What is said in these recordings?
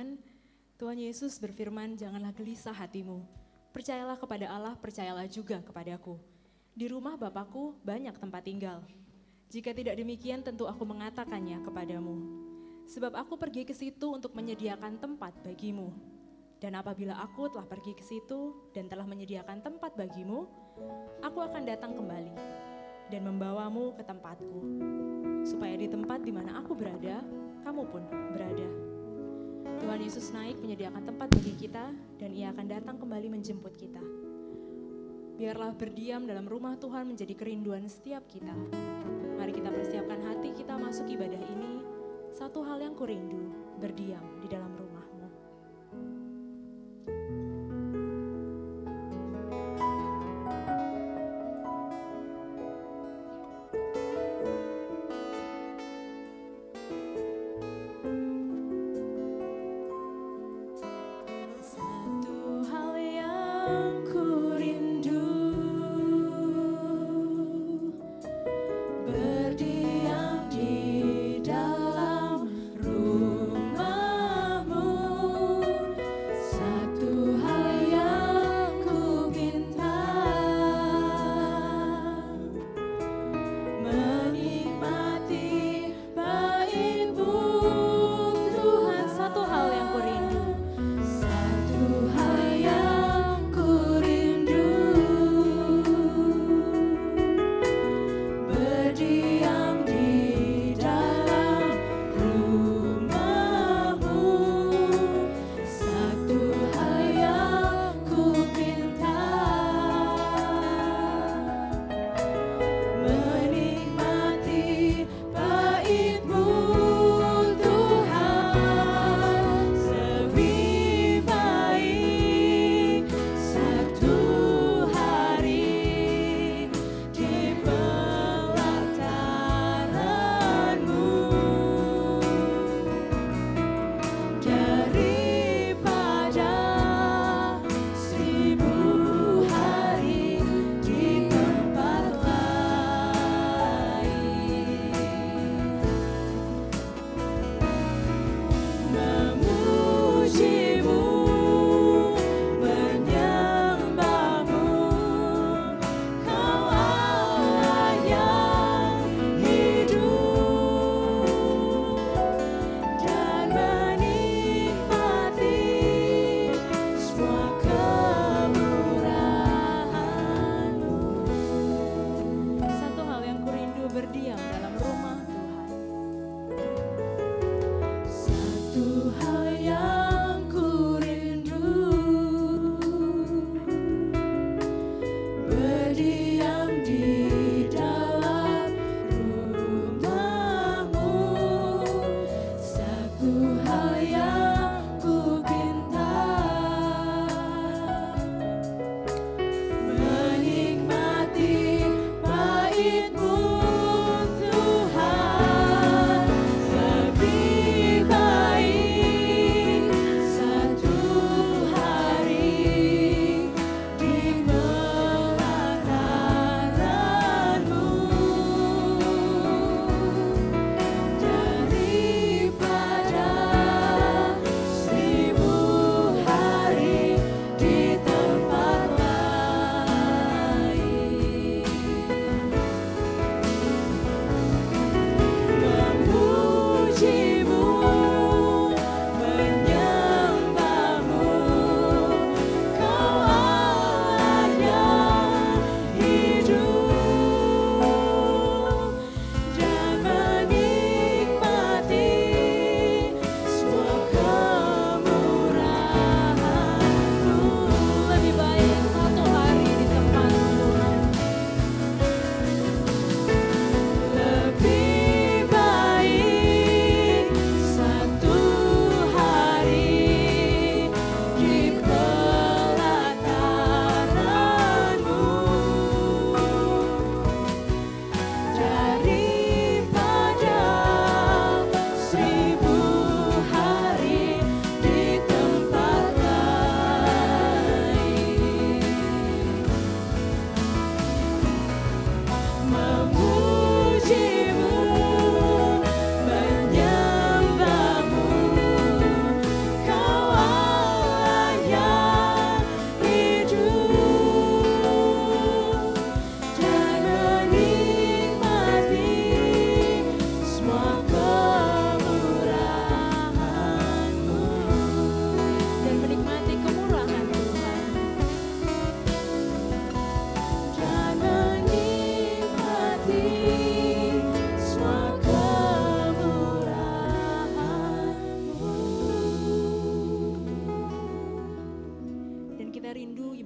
Tuhan. Tuhan Yesus berfirman, janganlah gelisah hatimu. Percayalah kepada Allah, percayalah juga kepadaku. Di rumah Bapakku banyak tempat tinggal. Jika tidak demikian tentu aku mengatakannya kepadamu. Sebab aku pergi ke situ untuk menyediakan tempat bagimu. Dan apabila aku telah pergi ke situ dan telah menyediakan tempat bagimu, aku akan datang kembali dan membawamu ke tempatku, supaya di tempat di mana aku berada, kamu pun berada. Tuhan Yesus naik menyediakan tempat bagi kita dan Ia akan datang kembali menjemput kita. Biarlah berdiam dalam rumah Tuhan menjadi kerinduan setiap kita. Mari kita persiapkan hati kita masuk ibadah ini. Satu hal yang kurindu, berdiam di dalam rumah. Berdiam di dalam rumah-Mu.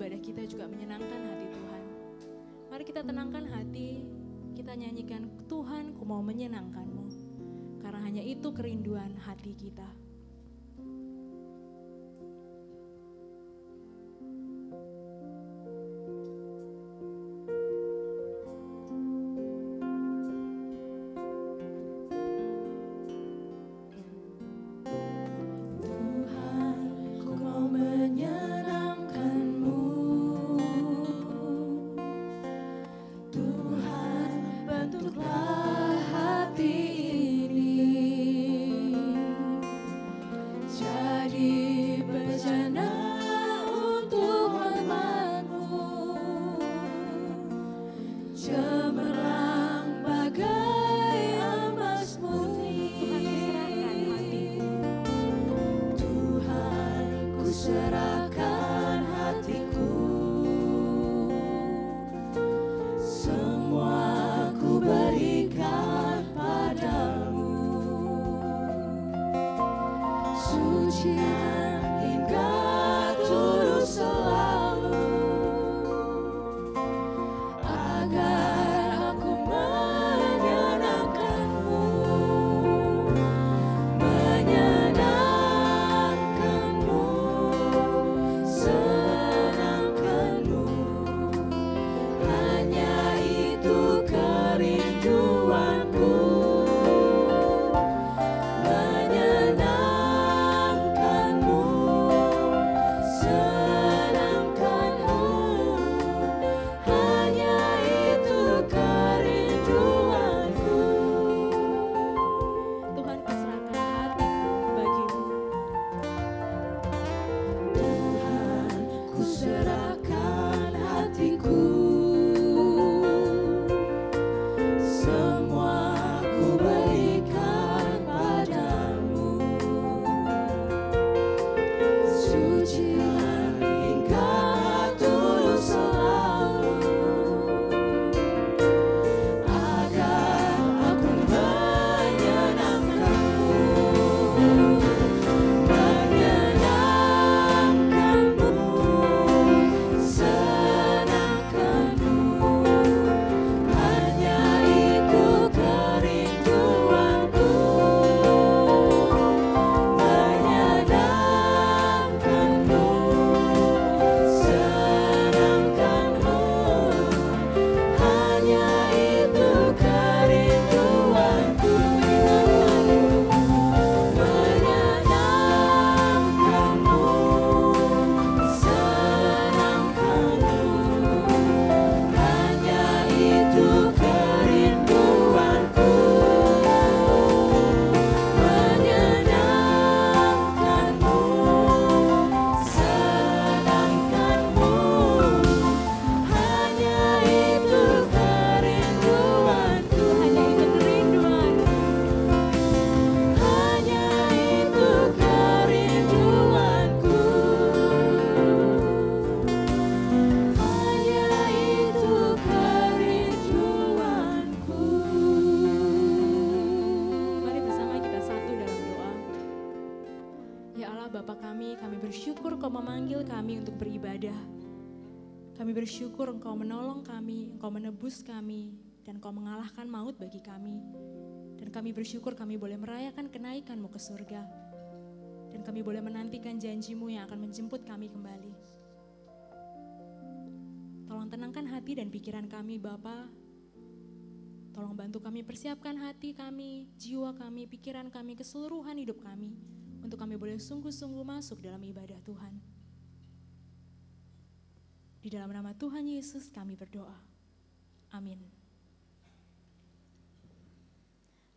ibadah kita juga menyenangkan hati Tuhan. Mari kita tenangkan hati, kita nyanyikan, Tuhan ku mau menyenangkan-Mu. Karena hanya itu kerinduan hati kita. Kami bersyukur Engkau menolong kami, Engkau menebus kami, dan Engkau mengalahkan maut bagi kami. Dan kami bersyukur kami boleh merayakan kenaikan-Mu ke surga. Dan kami boleh menantikan janji-Mu yang akan menjemput kami kembali. Tolong tenangkan hati dan pikiran kami Bapa. Tolong bantu kami persiapkan hati kami, jiwa kami, pikiran kami, keseluruhan hidup kami. Untuk kami boleh sungguh-sungguh masuk dalam ibadah Tuhan. Di dalam nama Tuhan Yesus kami berdoa. Amin.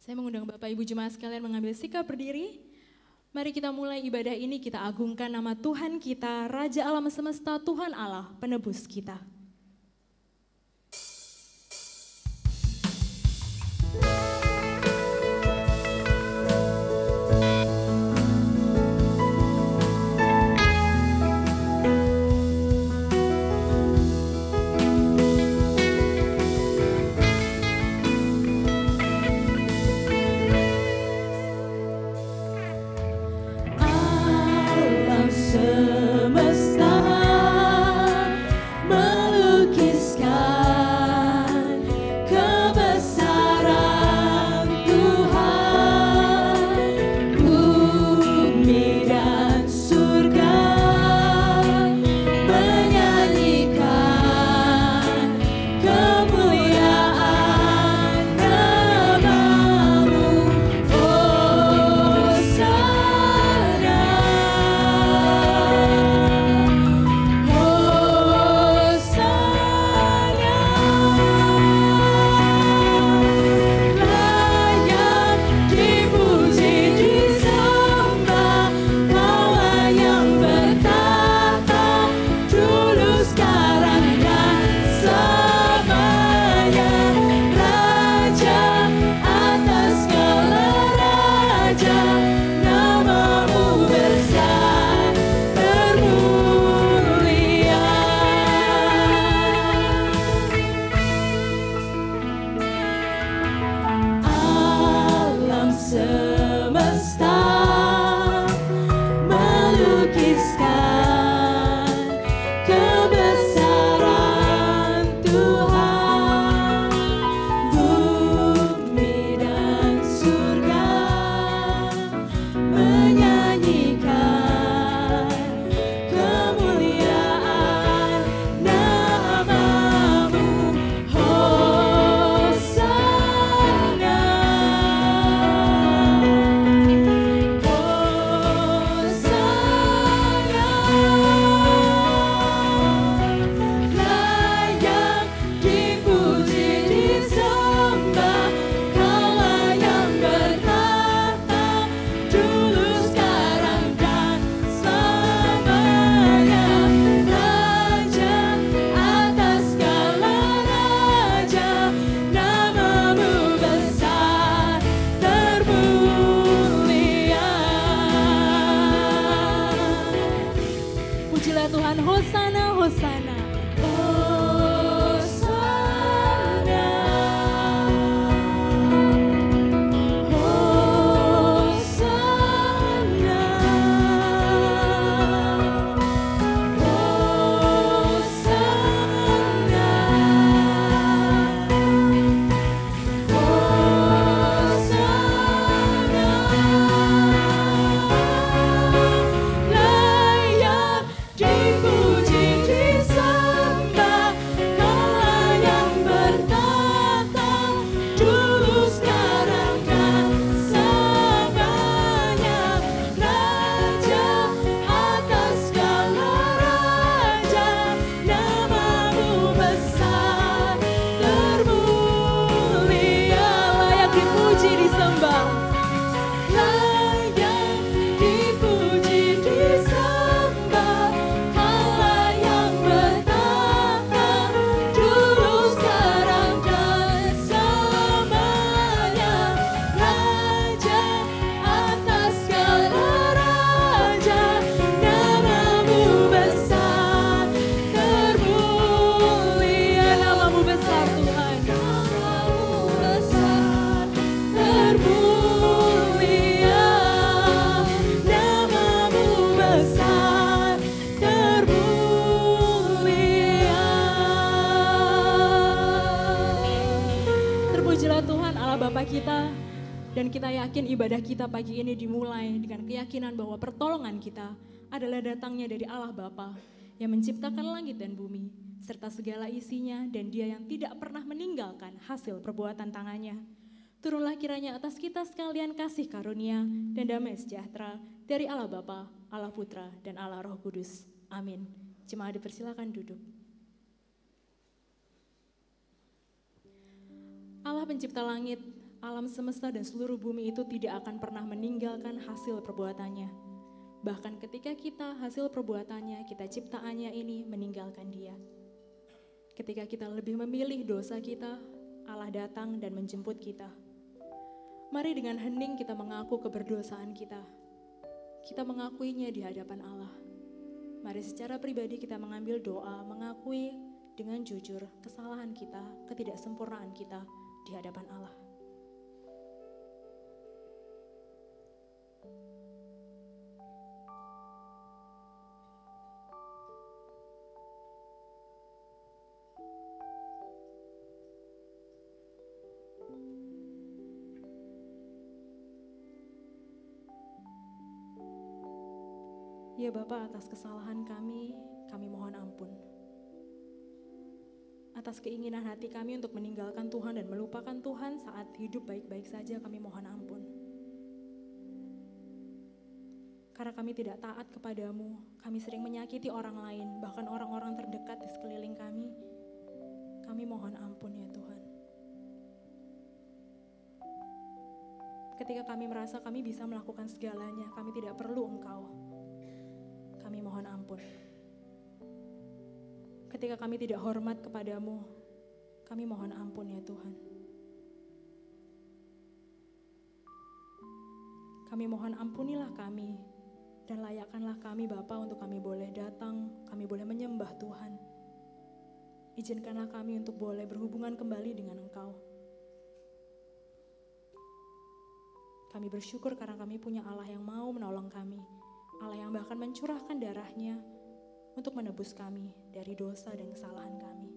Saya mengundang Bapak Ibu Jemaat sekalian mengambil sikap berdiri. Mari kita mulai ibadah ini, kita agungkan nama Tuhan kita, Raja alam semesta, Tuhan Allah, penebus kita. Semesta Dan kita yakin ibadah kita pagi ini dimulai dengan keyakinan bahwa pertolongan kita adalah datangnya dari Allah Bapa yang menciptakan langit dan bumi, serta segala isinya, dan Dia yang tidak pernah meninggalkan hasil perbuatan tangannya. Turunlah kiranya atas kita sekalian kasih karunia dan damai sejahtera dari Allah Bapa, Allah Putra, dan Allah Roh Kudus. Amin. Jemaat dipersilakan duduk. Allah pencipta langit, alam semesta dan seluruh bumi itu tidak akan pernah meninggalkan hasil perbuatannya. Bahkan ketika kita hasil perbuatannya, kita ciptaannya ini meninggalkan Dia. Ketika kita lebih memilih dosa kita, Allah datang dan menjemput kita. Mari dengan hening kita mengaku keberdosaan kita. Kita mengakuinya di hadapan Allah. Mari secara pribadi kita mengambil doa, mengakui dengan jujur kesalahan kita, ketidaksempurnaan kita di hadapan Allah. Ya Bapa, atas kesalahan kami mohon ampun. Atas keinginan hati kami untuk meninggalkan Tuhan dan melupakan Tuhan saat hidup baik-baik saja, kami mohon ampun. Karena kami tidak taat kepadamu, kami sering menyakiti orang lain, bahkan orang-orang terdekat di sekeliling kami. Kami mohon ampun ya Tuhan. Ketika kami merasa kami bisa melakukan segalanya, kami tidak perlu Engkau. Kami mohon ampun. Ketika kami tidak hormat kepadamu, kami mohon ampun ya Tuhan. Kami mohon ampunilah kami, dan layakkanlah kami Bapa untuk kami boleh datang, kami boleh menyembah Tuhan. Izinkanlah kami untuk boleh berhubungan kembali dengan Engkau. Kami bersyukur karena kami punya Allah yang mau menolong kami, Allah yang bahkan mencurahkan darahnya untuk menebus kami dari dosa dan kesalahan kami.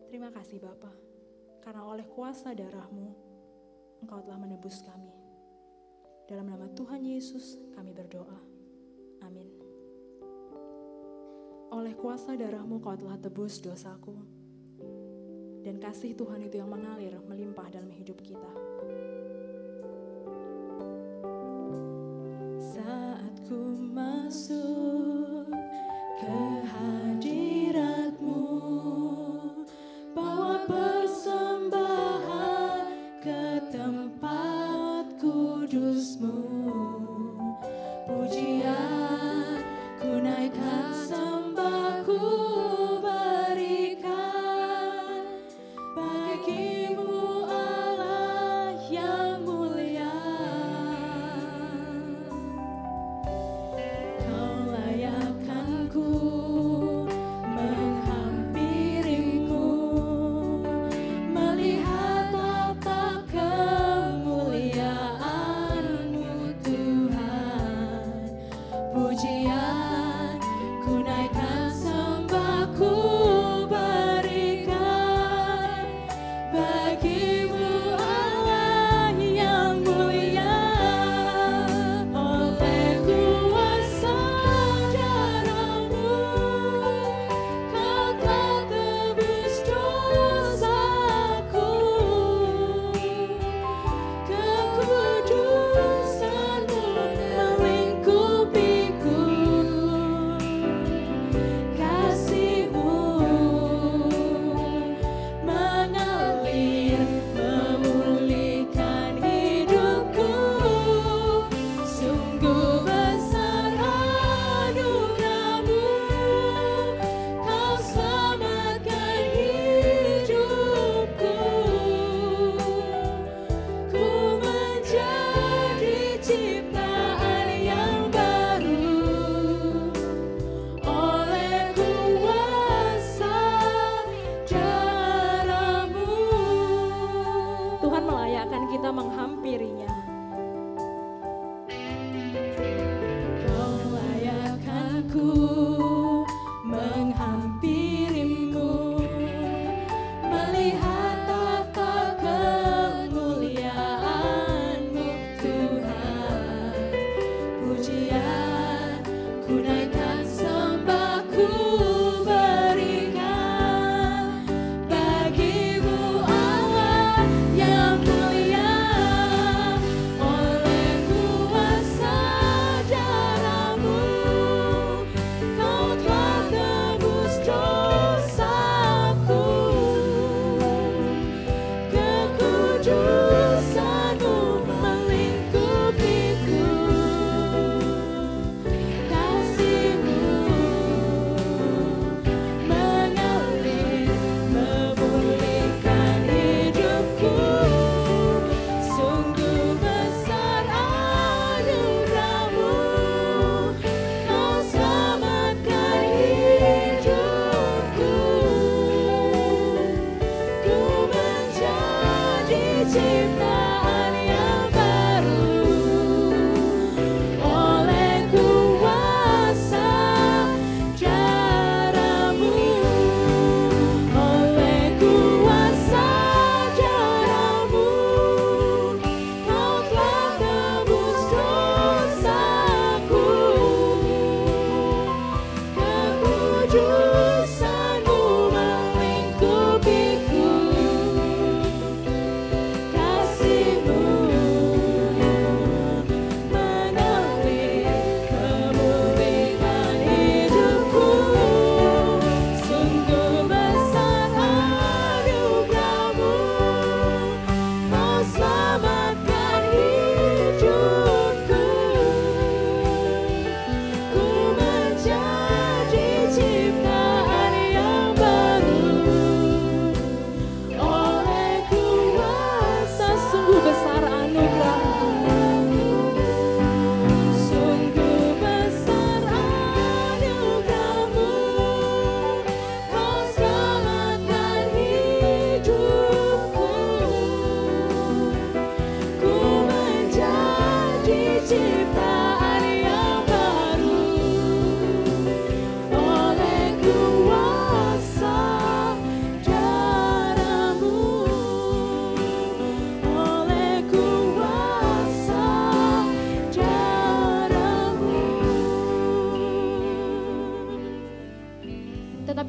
Terima kasih Bapa, karena oleh kuasa darah-Mu, Engkau telah menebus kami. Dalam nama Tuhan Yesus kami berdoa. Amin. Oleh kuasa darah-Mu Kau telah tebus dosaku. Dan kasih Tuhan itu yang mengalir melimpah dalam hidup kita. Saat ku masuk ke hadirat-Mu, bawa persembahan ke tempat kudus-Mu. Pujian ku naikkan, sembah ku berikan bagi-Mu Allah yang mulia. Kau layakkan ku menghampiri-Mu, melihat tata kemuliaan-Mu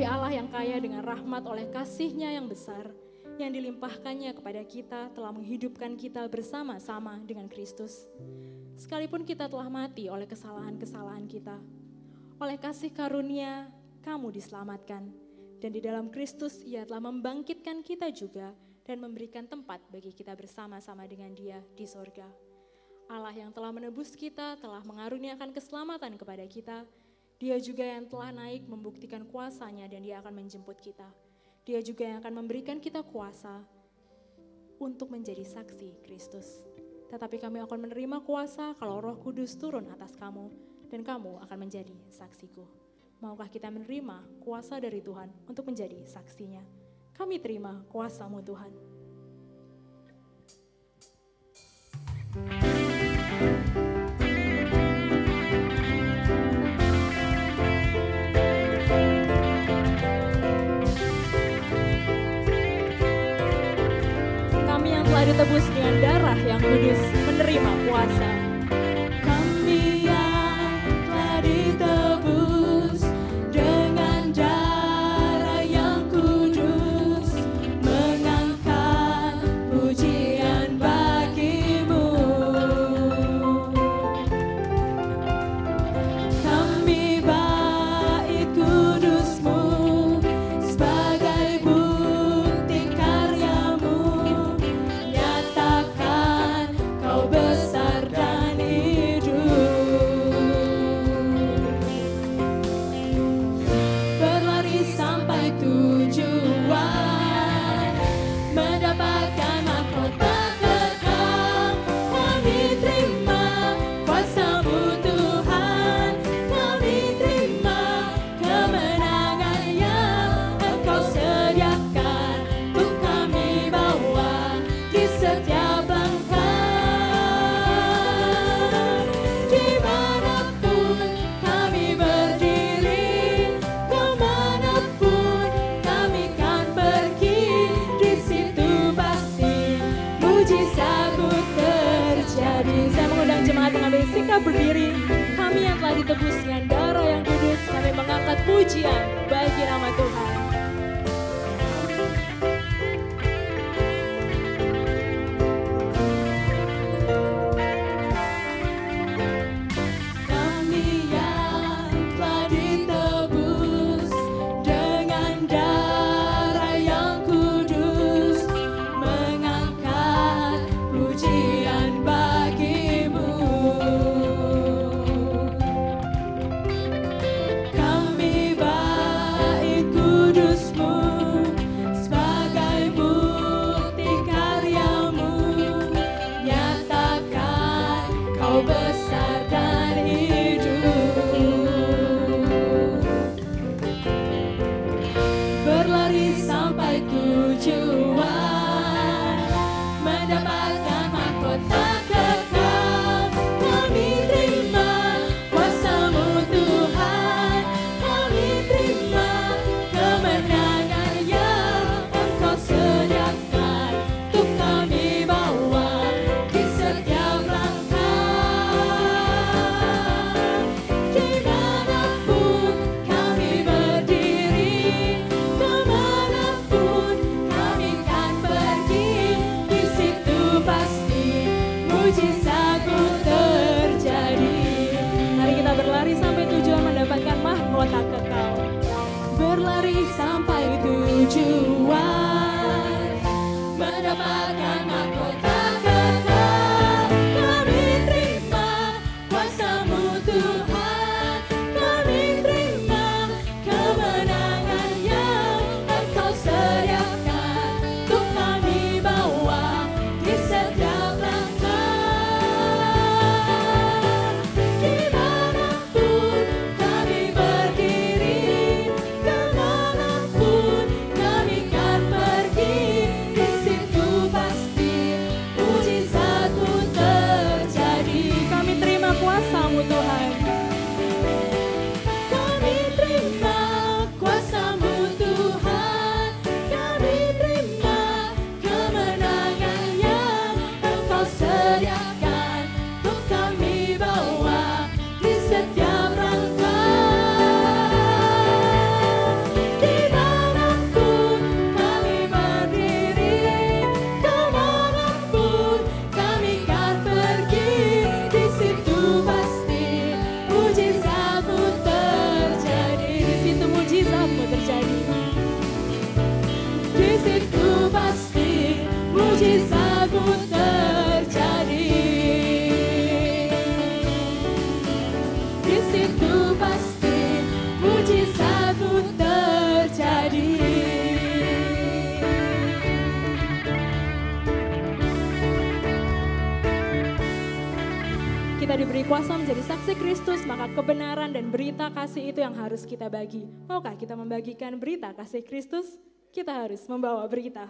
Tetapi Allah yang kaya dengan rahmat oleh kasih-Nya yang besar, yang dilimpahkannya kepada kita telah menghidupkan kita bersama-sama dengan Kristus. Sekalipun kita telah mati oleh kesalahan-kesalahan kita, oleh kasih karunia kamu diselamatkan. Dan di dalam Kristus Ia telah membangkitkan kita juga dan memberikan tempat bagi kita bersama-sama dengan Dia di sorga. Allah yang telah menebus kita telah mengaruniakan keselamatan kepada kita. Dia juga yang telah naik membuktikan kuasa-Nya dan Dia akan menjemput kita. Dia juga yang akan memberikan kita kuasa untuk menjadi saksi Kristus. Tetapi kami akan menerima kuasa kalau Roh Kudus turun atas kamu dan kamu akan menjadi saksiku. Maukah kita menerima kuasa dari Tuhan untuk menjadi saksinya? Kami terima kuasa-Mu Tuhan. Kami yang telah ditebus dengan darah yang kudus menerima kuasa. Kami yang telah ditebus dengan darah yang kudus, mengangkat pujian bagi-Mu. Kami bait kudus-Mu sebagai bukti karya-Mu, nyatakan Kau besar dan hidup. Berlari sampai tujuan, mendapatkan mahkota kekal. Kami terima kuasa-Mu Tuhan, kami terima kemenangan yang Engkau sediakan untuk kami bawa di setiap langkah. Dimanapun kami berdiri, kemanapun kami kan pergi, di situ pasti mujizat-Mu terjadi. Saya mengundang jemaat mengambil sikap berdiri. Kami yang telah ditebus dengan darah yang kudus, kami mengangkat pujian bagi nama Tuhan. Kami yang telah ditebus dengan darah yang kudus, mengangkat pujian bagi-Mu. Kami bait kudus-Mu sebagai bukti karya-Mu, nyatakan Kau besar dan hidup. Berlari sampai tujuan, mendapatkan mahkota kekal. Kami terima kuasa-Mu Tuhan, kami terima kemenangan yang Engkau sediakan untuk kami bawa di setiap langkah. Kita diberi kuasa menjadi saksi Kristus, maka kebenaran dan berita kasih itu yang harus kita bagi. Maukah kita membagikan berita kasih Kristus? Kita harus membawa berita.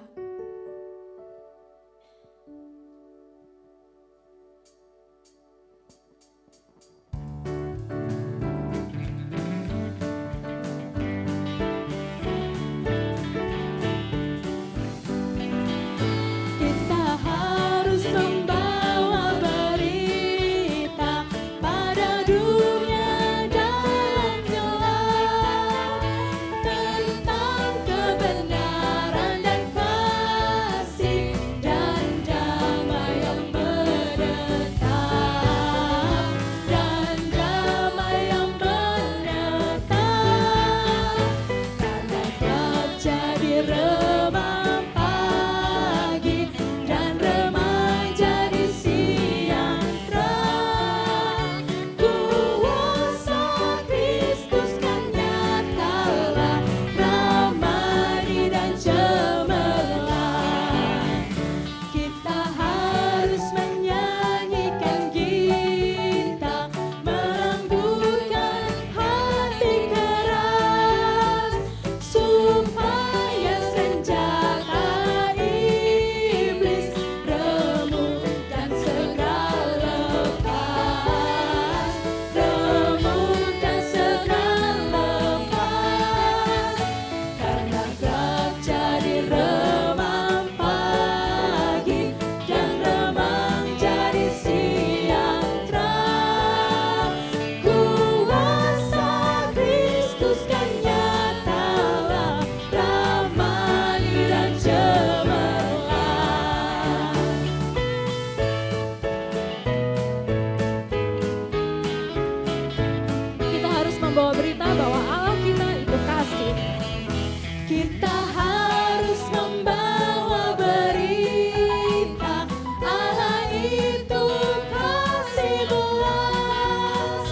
Membawa berita bahwa Allah kita itu kasih. Kita harus membawa berita Allah itu kasih belas,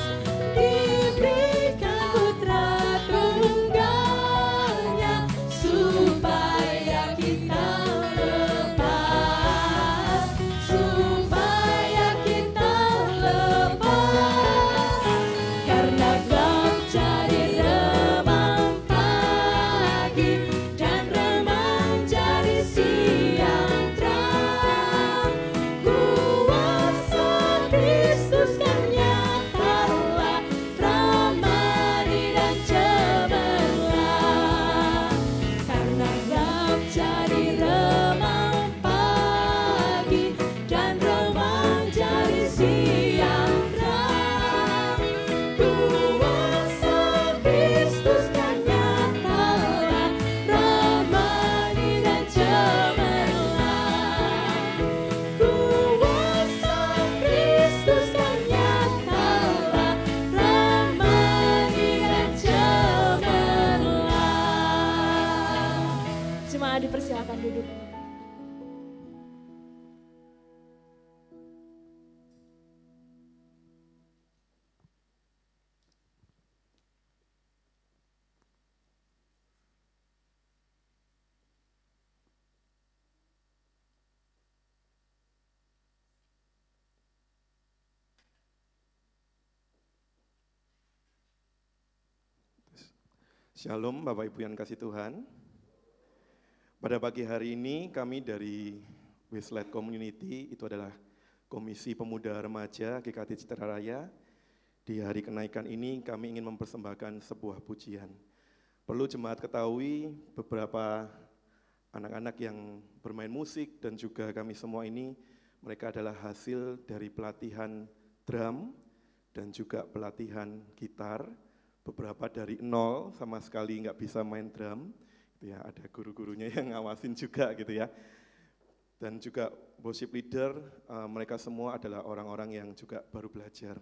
diberikan putra tunggalnya supaya kita lepas, supaya kita lepas, karena jadi remang pagi dan remang jadi siang terang. Kuasa Kristus kan nyatalah, ramai dan cemerlang. Karena gelap jadi remang pagi dan remang jadi siang terang. Kristus kan nyatalah, ramai dan cemerlang. Kuasa Kristus kan nyatalah, ramai dan cemerlang. Jemaat dipersilakan duduk. Shalom Bapak Ibu yang kasih Tuhan. Pada pagi hari ini kami dari Westlight Community, itu adalah Komisi Pemuda Remaja GKT Citra Raya. Di hari kenaikan ini kami ingin mempersembahkan sebuah pujian. Perlu jemaat ketahui beberapa anak-anak yang bermain musik dan juga kami semua ini, mereka adalah hasil dari pelatihan drum dan juga pelatihan gitar. Beberapa dari nol sama sekali nggak bisa main drum, gitu ya, ada guru-gurunya yang ngawasin juga gitu ya. Dan juga worship leader, mereka semua adalah orang-orang yang juga baru belajar.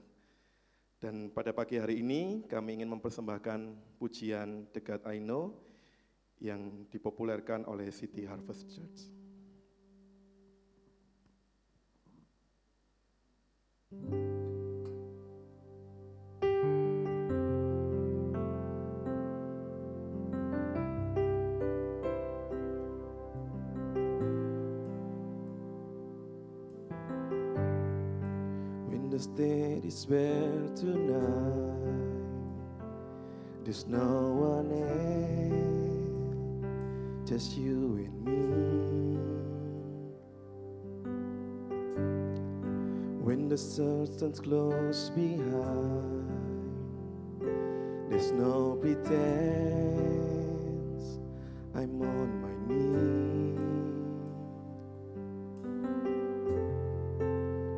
Dan pada pagi hari ini kami ingin mempersembahkan pujian The God I Know yang dipopulerkan oleh City Harvest Church. state is bare tonight, there's no one else, just you and me. When the sun stands close behind, there's no pretense, I'm on my knees.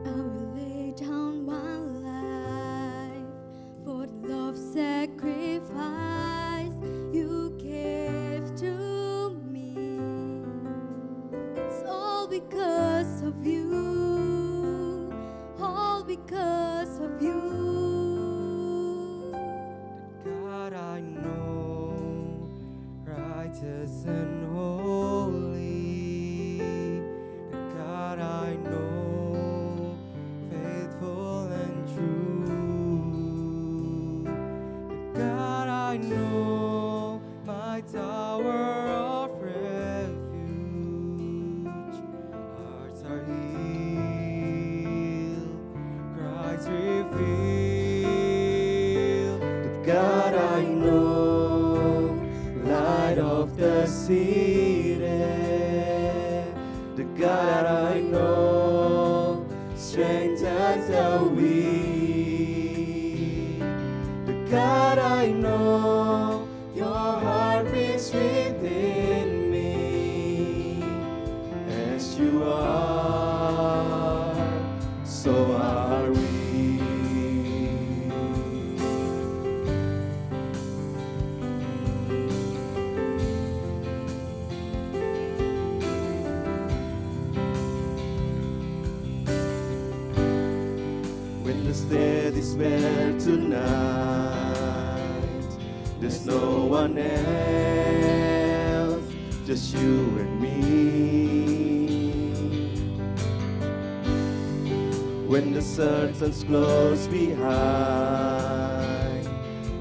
I will lay down my life for the love sacrifice you gave to me. It's all because of you, all because of you. God, I know, righteous and holy. The God I know, faithful and true. The God I know, my tower of refuge. Hearts are healed, Christ revealed. The God I know, light of the city. The God I know, strengthens the weak. The God I know, your heart beats within me. As you are, so are we. When the state is bare tonight, there's no one else, just you and me. When the sun stands close behind,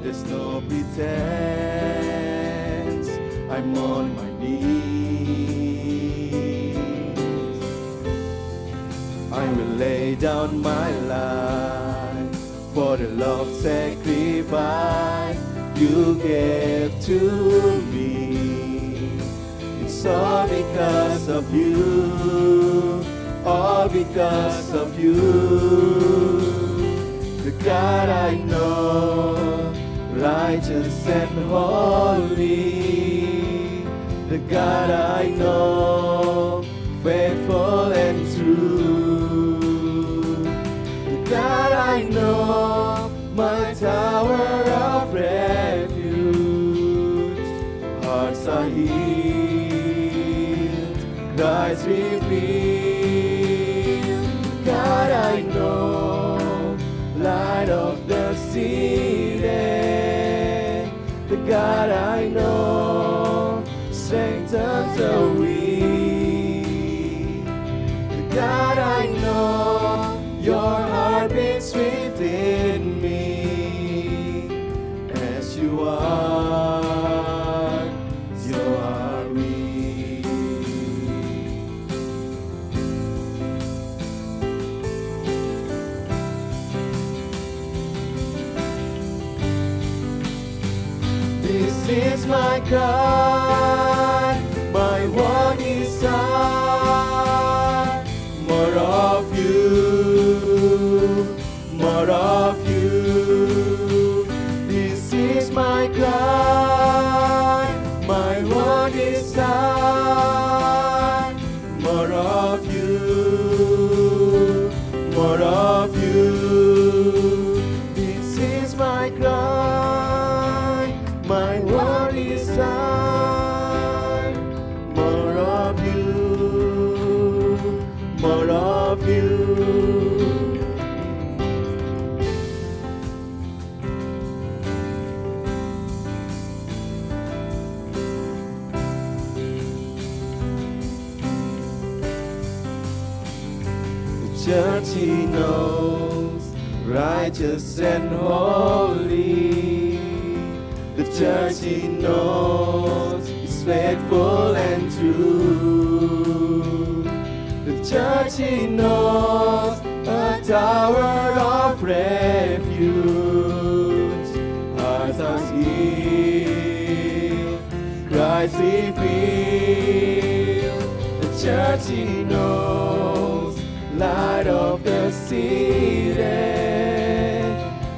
there's no pretense, I'm on my knees. I will lay down my life for the love sacrifice you gave to me. It's all because of you, all because of you. The God I know, righteous and holy. The God I know, faithful and true. The God I know, my tower of refuge. Hearts are healed, Christ revealed. God I know, light of the city. The God I know, strengthens the weak. The God I know, your heart beats within me. As you are, so are we. This is my God, my one desire, more of you, more of you. This is my God, my one desire, more of you, more of you. This is my cry, my one desire, more of you, more of you. The church he knows, righteous and holy. The church he knows is faithful and true. The church he knows, a tower of refuge. Hearts are healed, Christ revealed. The church He knows, light of the city.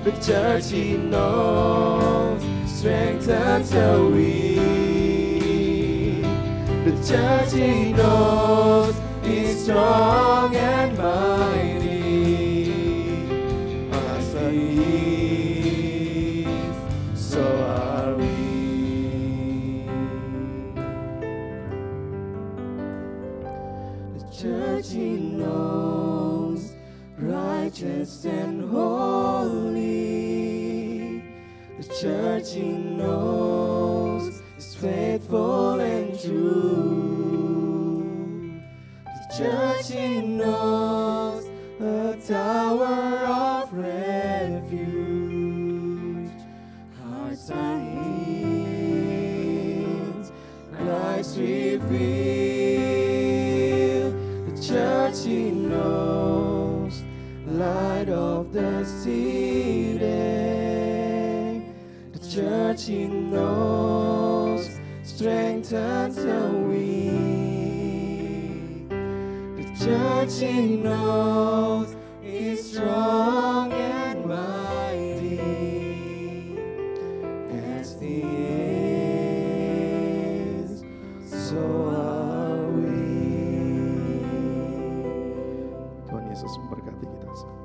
The church He knows, strengthens the weak. The church He knows is strong and mighty. As He is, so are we. The church He knows, righteous and holy. The church He knows is faithful and true. The church He knows, a tower of refuge. Hearts are healed, Christ revealed. The church He knows, light of the city. The church He knows, strengthens the weak. The church He knows is strong and mighty. As He is, so are we. Tuhan Yesus memberkati kita semua.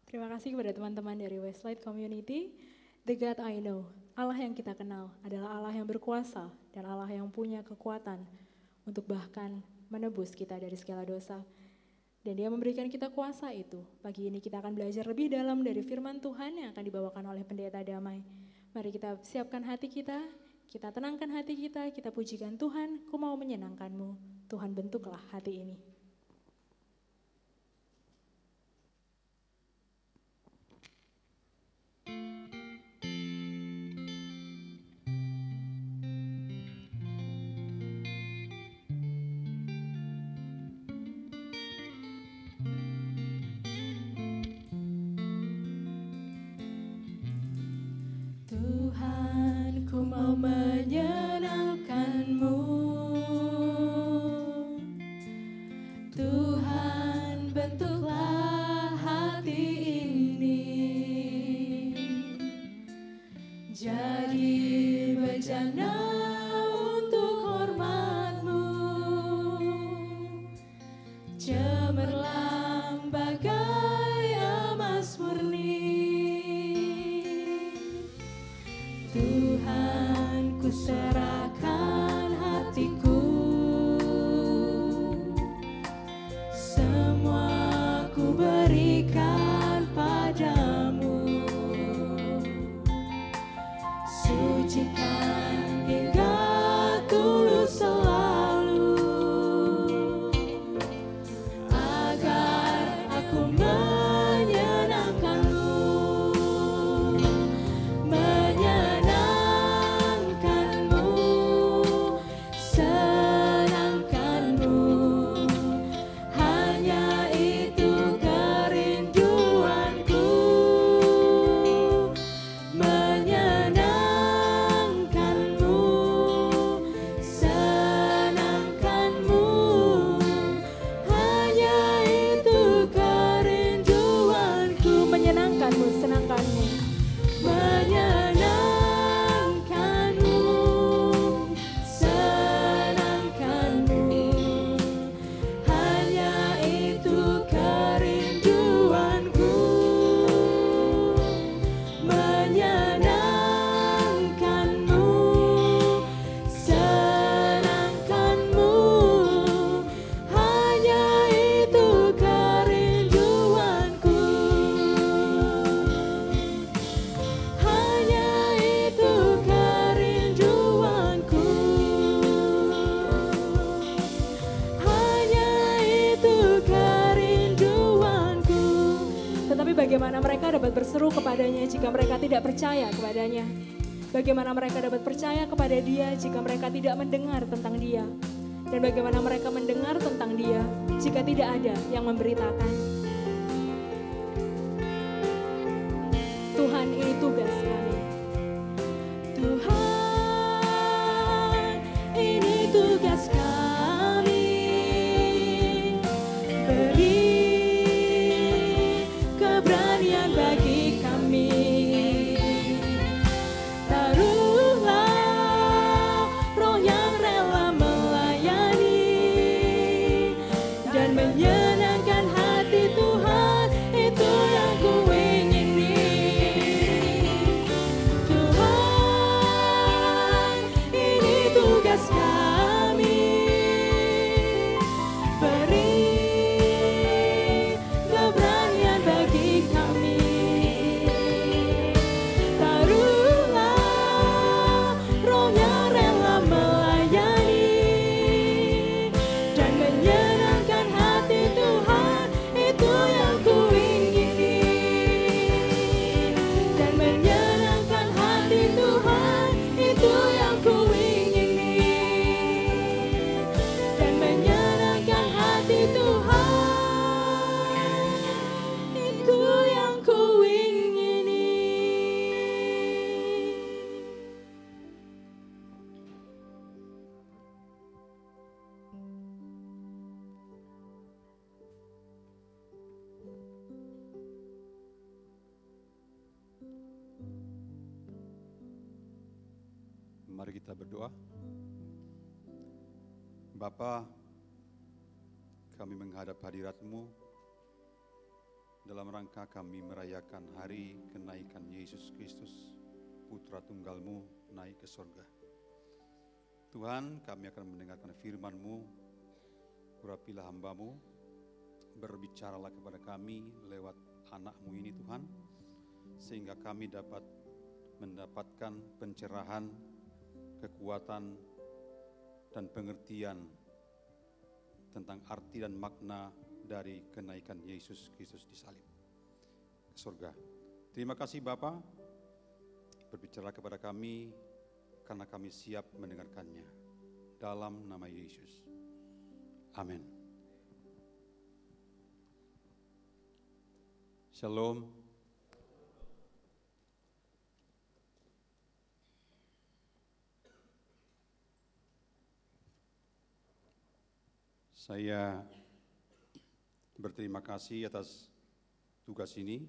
Terima kasih kepada teman-teman dari Westlight Community. The God I know, Allah yang kita kenal adalah Allah yang berkuasa dan Allah yang punya kekuatan untuk bahkan menebus kita dari segala dosa. Dan Dia memberikan kita kuasa itu. Pagi ini kita akan belajar lebih dalam dari firman Tuhan yang akan dibawakan oleh Pendeta Damai. Mari kita siapkan hati kita tenangkan hati kita pujikan Tuhan, ku mau menyenangkan-Mu. Tuhan bentuklah hati ini. Tuhan, ku mau menyenangkan-Mu. Tuhan, bentuklah hati ini jadi bejana untuk hormat-Mu. Cemerlang bagai emas murni. Tuhan, ku serahkan hatiku, semua ku berikan padamu. Sucikan hingga tulus selalu, agar bagaimana mereka dapat berseru kepadanya jika mereka tidak percaya kepadanya. Bagaimana mereka dapat percaya kepada Dia jika mereka tidak mendengar tentang Dia. Dan bagaimana mereka mendengar tentang Dia jika tidak ada yang memberitakan. Tuhan, ini tugas kami. Tuhan, ini tugas kami. Beri keberanian bagi kami. Taruhlah roh yang rela melayani dan menyenangkan hati Tuhan, itu yang ku ingini. Tuhan, ini tugas kami. Beri keberanian bagi kami. Taruhlah roh yang rela melayani dan menyenangkan hati Tuhan, itu yang ku ingini. Dan menyenangkan hati Tuhan, itu yang ku ingini. Dan menyenangkan hati Tuhan, itu yang ku ingini. Mari kita berdoa. Bapa, kami menghadap hadirat-Mu dalam rangka kami merayakan hari kenaikan Yesus Kristus, Putra Tunggal-Mu naik ke surga. Tuhan, kami akan mendengarkan firman-Mu. Urapilah hamba-Mu, berbicaralah kepada kami lewat anak-Mu ini Tuhan, sehingga kami dapat mendapatkan pencerahan, kekuatan, dan pengertian tentang arti dan makna dari kenaikan Yesus Kristus di salib ke surga. Terima kasih Bapa, berbicara kepada kami karena kami siap mendengarkannya. Dalam nama Yesus. Amin. Shalom. Saya berterima kasih atas tugas ini.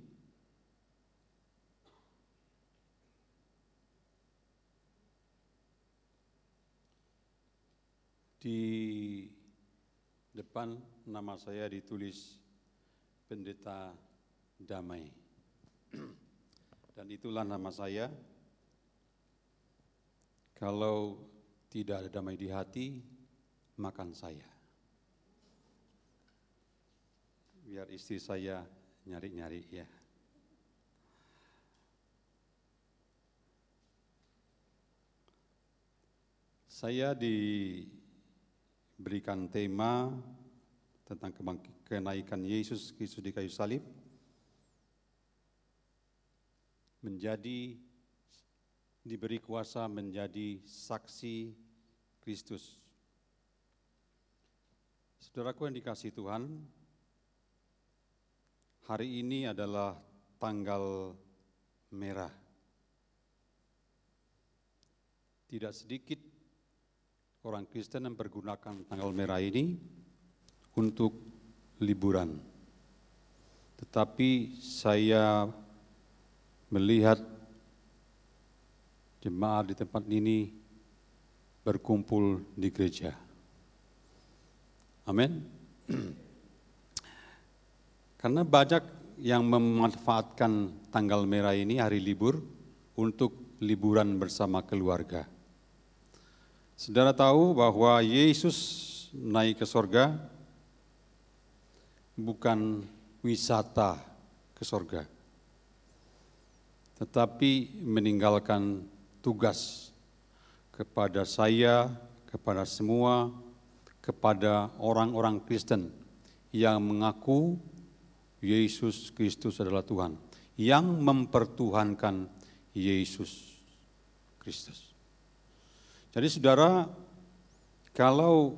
Di depan nama saya ditulis Pendeta Damai. Dan itulah nama saya. Kalau tidak ada damai di hati, makan saya. Biar istri saya nyari-nyari ya. Saya diberikan tema tentang kenaikan Yesus Kristus di kayu salib, diberi kuasa menjadi saksi Kristus. Saudaraku yang dikasihi Tuhan, hari ini adalah tanggal merah. Tidak sedikit orang Kristen yang mempergunakan tanggal merah ini untuk liburan. Tetapi saya melihat jemaat di tempat ini berkumpul di gereja. Amin. Karena banyak yang memanfaatkan tanggal merah ini, hari libur, untuk liburan bersama keluarga. Saudara tahu bahwa Yesus naik ke surga bukan wisata ke surga, tetapi meninggalkan tugas kepada saya, kepada semua, kepada orang-orang Kristen yang mengaku Yesus Kristus adalah Tuhan, yang mempertuhankan Yesus Kristus. Jadi saudara, kalau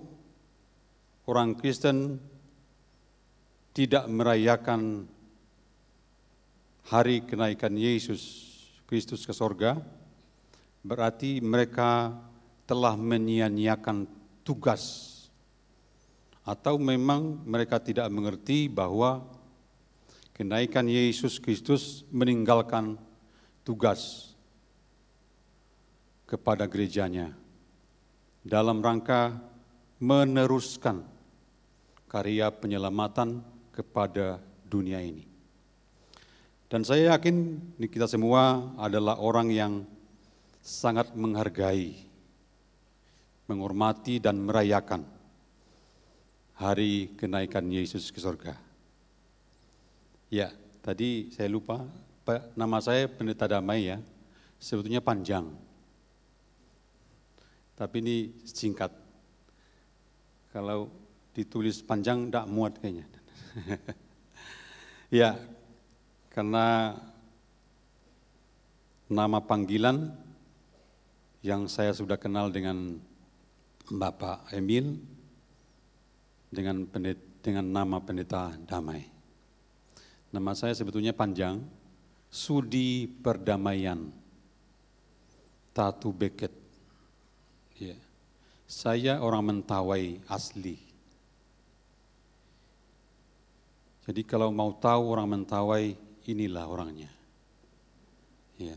orang Kristen tidak merayakan hari kenaikan Yesus Kristus ke sorga, berarti mereka telah menyia-nyiakan tugas, atau memang mereka tidak mengerti bahwa kenaikan Yesus Kristus meninggalkan tugas kepada gerejanya dalam rangka meneruskan karya penyelamatan kepada dunia ini. Dan saya yakin kita semua adalah orang yang sangat menghargai, menghormati dan merayakan hari kenaikan Yesus ke surga. Ya, tadi saya lupa, nama saya Pendeta Damai ya, sebetulnya panjang. Tapi ini singkat. Kalau ditulis panjang tidak muat kayaknya. Ya, karena nama panggilan yang saya sudah kenal dengan Bapak Emil, dengan nama Pendeta Damai. Nama saya sebetulnya panjang, Sudi Perdamaian Tatu Beket. Ya. Saya orang Mentawai asli. Jadi kalau mau tahu orang Mentawai, inilah orangnya. Ya.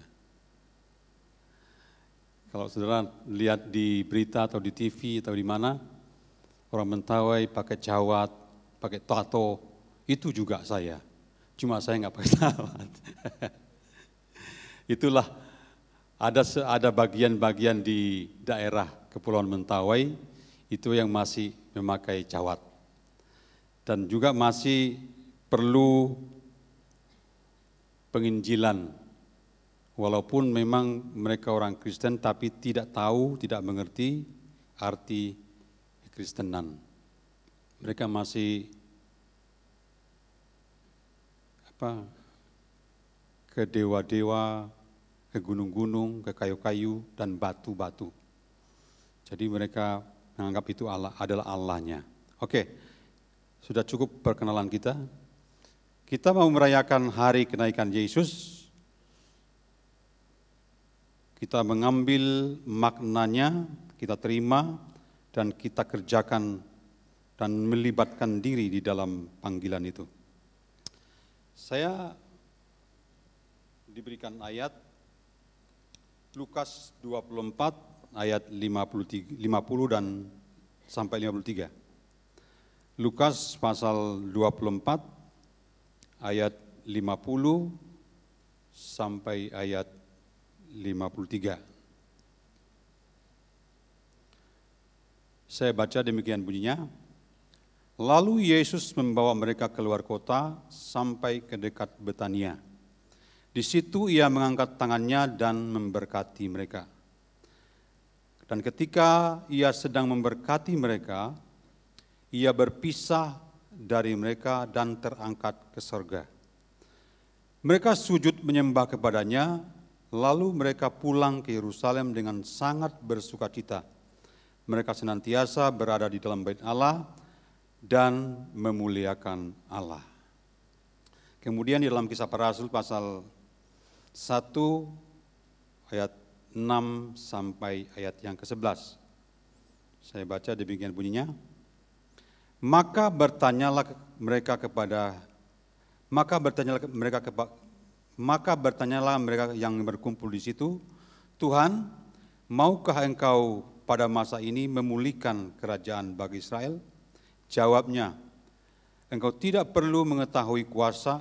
Kalau saudara lihat di berita atau di TV atau di mana, orang Mentawai pakai cawat, pakai tato, itu juga saya. Cuma saya nggak pakai cawat. Itulah ada bagian-bagian di daerah Kepulauan Mentawai itu yang masih memakai cawat. Dan juga masih perlu penginjilan. Walaupun memang mereka orang Kristen tapi tidak tahu, tidak mengerti arti Kristenan. Mereka masih ke dewa-dewa, ke gunung-gunung, ke kayu-kayu dan batu-batu. Jadi mereka menganggap itu Allah adalah Allahnya. Oke, sudah cukup perkenalan kita. Kita mau merayakan hari kenaikan Yesus. Kita mengambil maknanya, kita terima, dan kita kerjakan dan melibatkan diri di dalam panggilan itu. Saya diberikan ayat Lukas 24 ayat 50 dan sampai 53. Lukas pasal 24 ayat 50 sampai ayat 53. Saya baca demikian bunyinya. Lalu Yesus membawa mereka keluar kota sampai ke dekat Betania. Di situ ia mengangkat tangannya dan memberkati mereka. Dan ketika ia sedang memberkati mereka, ia berpisah dari mereka dan terangkat ke sorga. Mereka sujud menyembah kepadanya, lalu mereka pulang ke Yerusalem dengan sangat bersukacita. Mereka senantiasa berada di dalam bait Allah dan memuliakan Allah. Kemudian di dalam Kisah Para Rasul pasal 1 ayat 6 sampai ayat yang ke-11. Saya baca demikian bunyinya. Maka bertanyalah mereka yang berkumpul di situ, Tuhan, maukah engkau pada masa ini memulihkan kerajaan bagi Israel? Jawabnya, engkau tidak perlu mengetahui kuasa,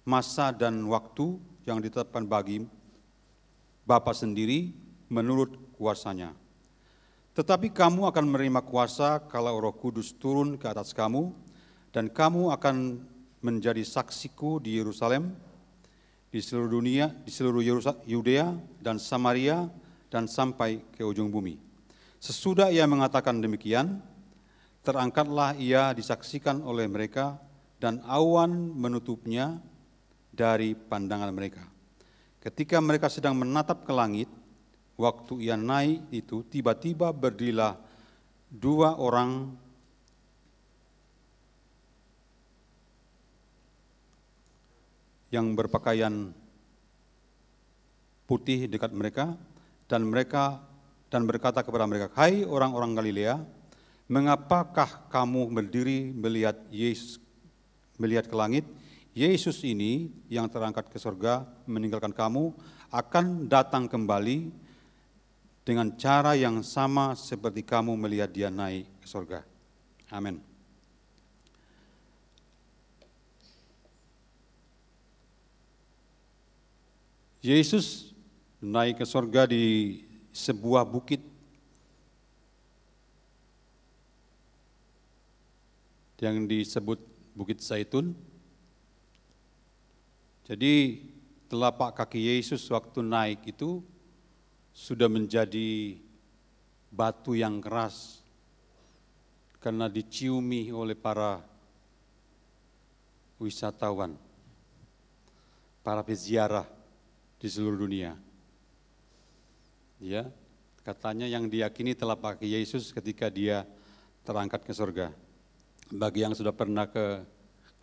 masa dan waktu yang ditetapkan bagi Bapa sendiri menurut kuasanya. Tetapi kamu akan menerima kuasa kalau Roh Kudus turun ke atas kamu, dan kamu akan menjadi saksiku di Yerusalem, di seluruh dunia, di seluruh Yudea dan Samaria, dan sampai ke ujung bumi. Sesudah ia mengatakan demikian, terangkatlah ia disaksikan oleh mereka dan awan menutupnya dari pandangan mereka. Ketika mereka sedang menatap ke langit, waktu ia naik itu, tiba-tiba berdirilah 2 orang yang berpakaian putih dekat mereka, dan berkata kepada mereka, "Hai orang-orang Galilea, mengapakah kamu berdiri melihat ke langit? Yesus ini yang terangkat ke surga meninggalkan kamu akan datang kembali dengan cara yang sama seperti kamu melihat dia naik ke surga." Amin. Yesus naik ke surga di sebuah bukit yang disebut Bukit Zaitun. Jadi telapak kaki Yesus waktu naik itu sudah menjadi batu yang keras karena diciumi oleh para wisatawan, para peziarah di seluruh dunia. Ya, katanya yang diyakini telapak kaki Yesus ketika dia terangkat ke surga. Bagi yang sudah pernah ke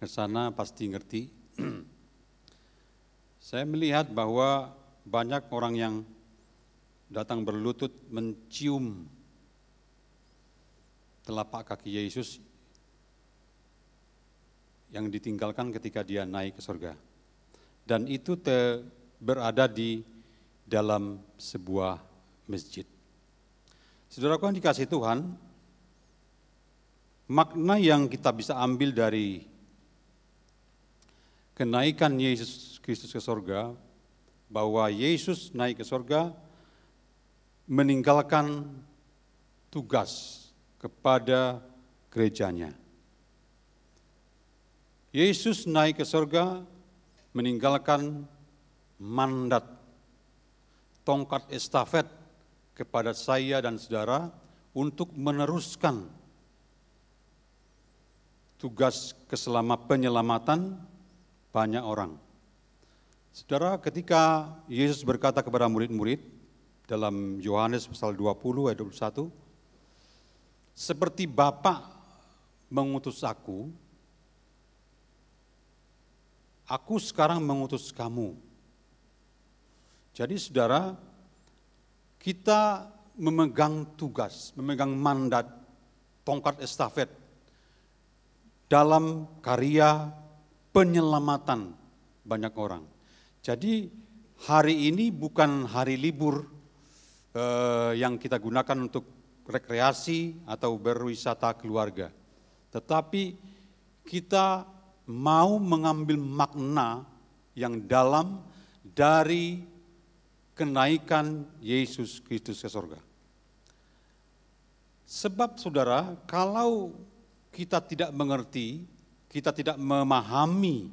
sana pasti ngerti. Saya melihat bahwa banyak orang yang datang berlutut mencium telapak kaki Yesus yang ditinggalkan ketika dia naik ke surga. Dan itu berada di dalam sebuah masjid. Saudaraku yang dikasihi Tuhan, makna yang kita bisa ambil dari kenaikan Yesus Kristus ke surga, bahwa Yesus naik ke surga meninggalkan tugas kepada gerejanya. Yesus naik ke surga meninggalkan mandat, tongkat estafet kepada saya dan saudara untuk meneruskan tugas penyelamatan banyak orang. Saudara, ketika Yesus berkata kepada murid-murid dalam Yohanes pasal 20 ayat 21, "Seperti Bapa mengutus aku sekarang mengutus kamu." Jadi saudara, kita memegang tugas, memegang mandat, tongkat estafet dalam karya penyelamatan banyak orang. Jadi hari ini bukan hari libur yang kita gunakan untuk rekreasi atau berwisata keluarga. Tetapi kita mau mengambil makna yang dalam dari kenaikan Yesus Kristus ke surga. Sebab saudara, kalau kita tidak mengerti, kita tidak memahami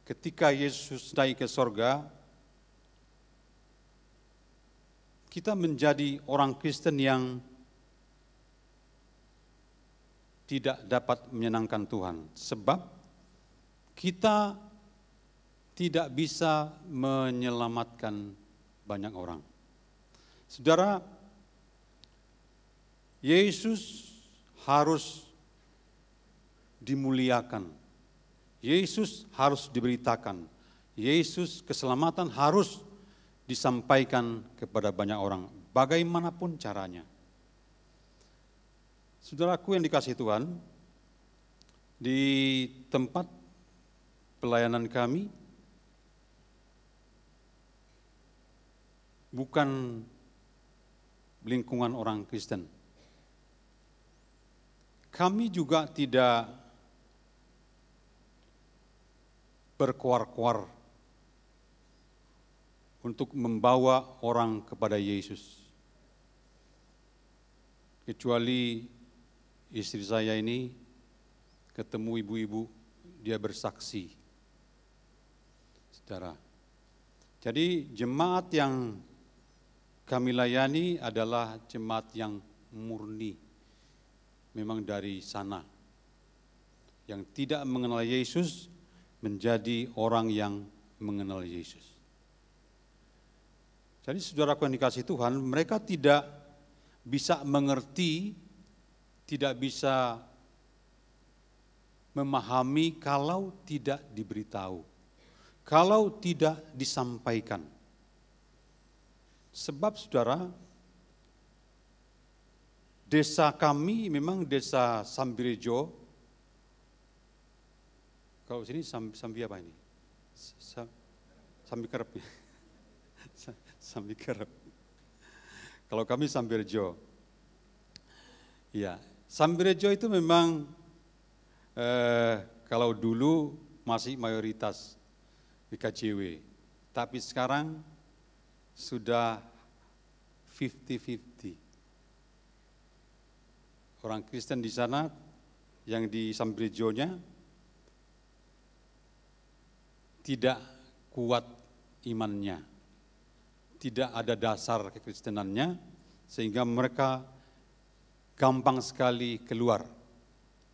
ketika Yesus naik ke surga, kita menjadi orang Kristen yang tidak dapat menyenangkan Tuhan. Sebab kita tidak bisa menyelamatkan banyak orang. Saudara, Yesus harus dimuliakan. Yesus harus diberitakan. Yesus keselamatan harus disampaikan kepada banyak orang, bagaimanapun caranya. Saudaraku yang dikasihi Tuhan, di tempat pelayanan kami, bukan lingkungan orang Kristen. Kami juga tidak berkuar-kuar untuk membawa orang kepada Yesus. Kecuali istri saya ini ketemu ibu-ibu, dia bersaksi. Saudara. Jadi jemaat yang kami layani adalah jemaat yang murni, memang dari sana. yang tidak mengenal Yesus menjadi orang yang mengenal Yesus. Jadi saudaraku yang dikasihi Tuhan, mereka tidak bisa mengerti, tidak bisa memahami kalau tidak diberitahu, kalau tidak disampaikan. Sebab saudara, desa kami memang desa Sambirejo. Kalau sini Sambi apa ini? Sambi Kerep. Sambi Kerep. Kalau kami Sambirejo. Ya, Sambirejo itu memang kalau dulu masih mayoritas GKJW, tapi sekarang sudah 50-50. Orang Kristen di sana, yang di Sambirejonya, tidak kuat imannya, tidak ada dasar kekristenannya, sehingga mereka gampang sekali keluar.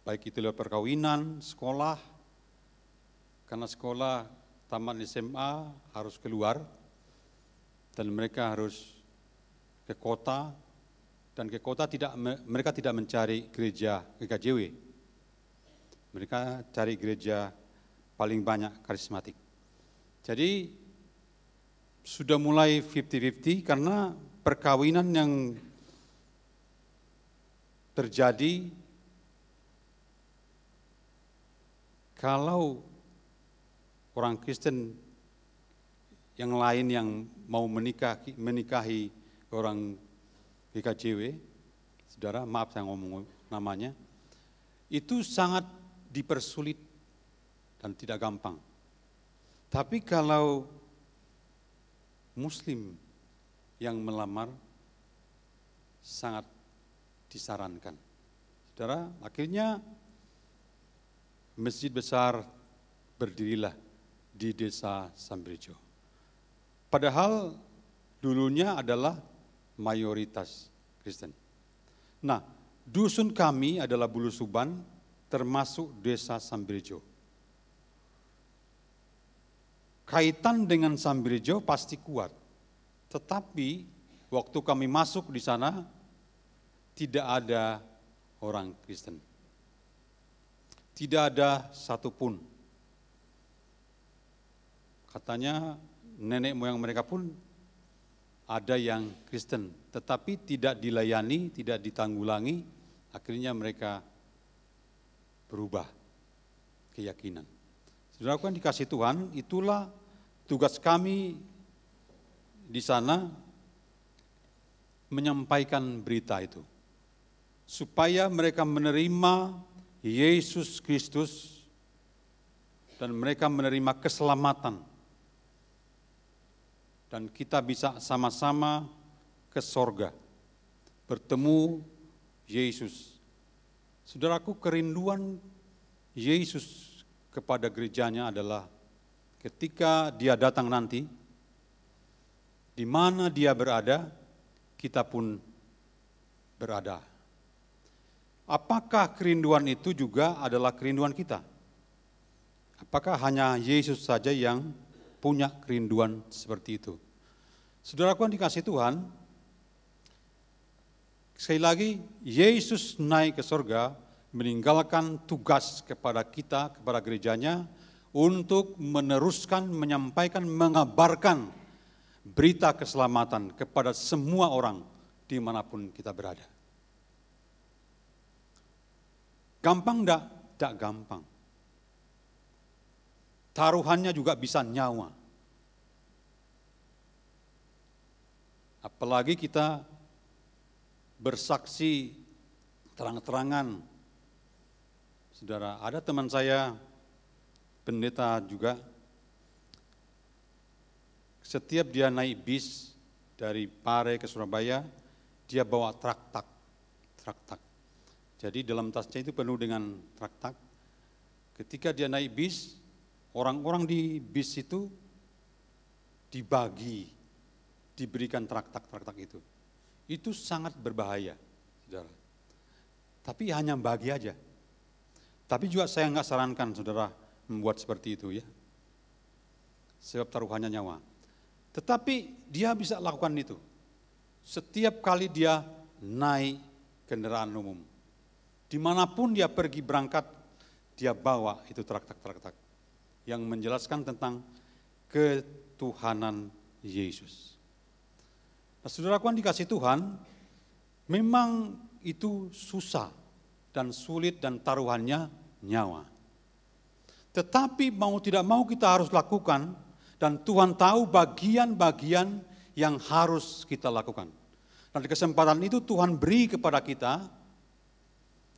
Baik itu lewat perkawinan, sekolah, karena sekolah taman SMA harus keluar, dan mereka harus ke kota, dan ke kota mereka tidak mencari gereja GKJW. Mereka cari gereja paling banyak karismatik. Jadi sudah mulai 50-50 karena perkawinan yang terjadi kalau orang Kristen yang lain yang mau menikahi orang GKJW, saudara, maaf saya ngomong namanya, itu sangat dipersulit dan tidak gampang. Tapi kalau Muslim yang melamar, sangat disarankan. Saudara, akhirnya masjid besar berdirilah di desa Sambirejo. Padahal dulunya adalah mayoritas Kristen. Nah, dusun kami adalah Bulusuban, termasuk desa Sambirejo. Kaitan dengan Sambirejo pasti kuat, tetapi waktu kami masuk di sana tidak ada orang Kristen. Tidak ada satupun. Katanya nenek moyang mereka pun ada yang Kristen, tetapi tidak dilayani, tidak ditanggulangi, akhirnya mereka berubah keyakinan. Saudara yang dikasih Tuhan, itulah tugas kami di sana menyampaikan berita itu. Supaya mereka menerima Yesus Kristus dan mereka menerima keselamatan. Dan kita bisa sama-sama ke sorga, bertemu Yesus. Saudaraku, kerinduan Yesus kepada gerejanya adalah ketika dia datang nanti, di mana dia berada, kita pun berada. Apakah kerinduan itu juga adalah kerinduan kita? Apakah hanya Yesus saja yang punya kerinduan seperti itu? Saudaraku yang dikasih Tuhan, sekali lagi, Yesus naik ke surga, meninggalkan tugas kepada kita, kepada gerejanya, untuk meneruskan, menyampaikan, mengabarkan berita keselamatan kepada semua orang dimanapun kita berada. Gampang enggak? Tidak gampang. Taruhannya juga bisa nyawa. Apalagi kita bersaksi terang-terangan. Saudara, ada teman saya, pendeta juga, setiap dia naik bis dari Pare ke Surabaya, dia bawa traktak. Jadi dalam tasnya itu penuh dengan traktak. Ketika dia naik bis, orang-orang di bis itu diberikan traktak itu. Itu sangat berbahaya, saudara. Tapi hanya bagi aja. Tapi juga saya nggak sarankan saudara membuat seperti itu ya. Sebab taruhannya nyawa. Tetapi dia bisa lakukan itu. Setiap kali dia naik kendaraan umum. Dimanapun dia pergi berangkat, dia bawa itu traktak-traktak. Yang menjelaskan tentang ketuhanan Yesus. Nah, saudaraku yang dikasih Tuhan, memang itu susah dan sulit dan taruhannya nyawa. Tetapi mau tidak mau kita harus lakukan dan Tuhan tahu bagian-bagian yang harus kita lakukan. Dan di kesempatan itu Tuhan beri kepada kita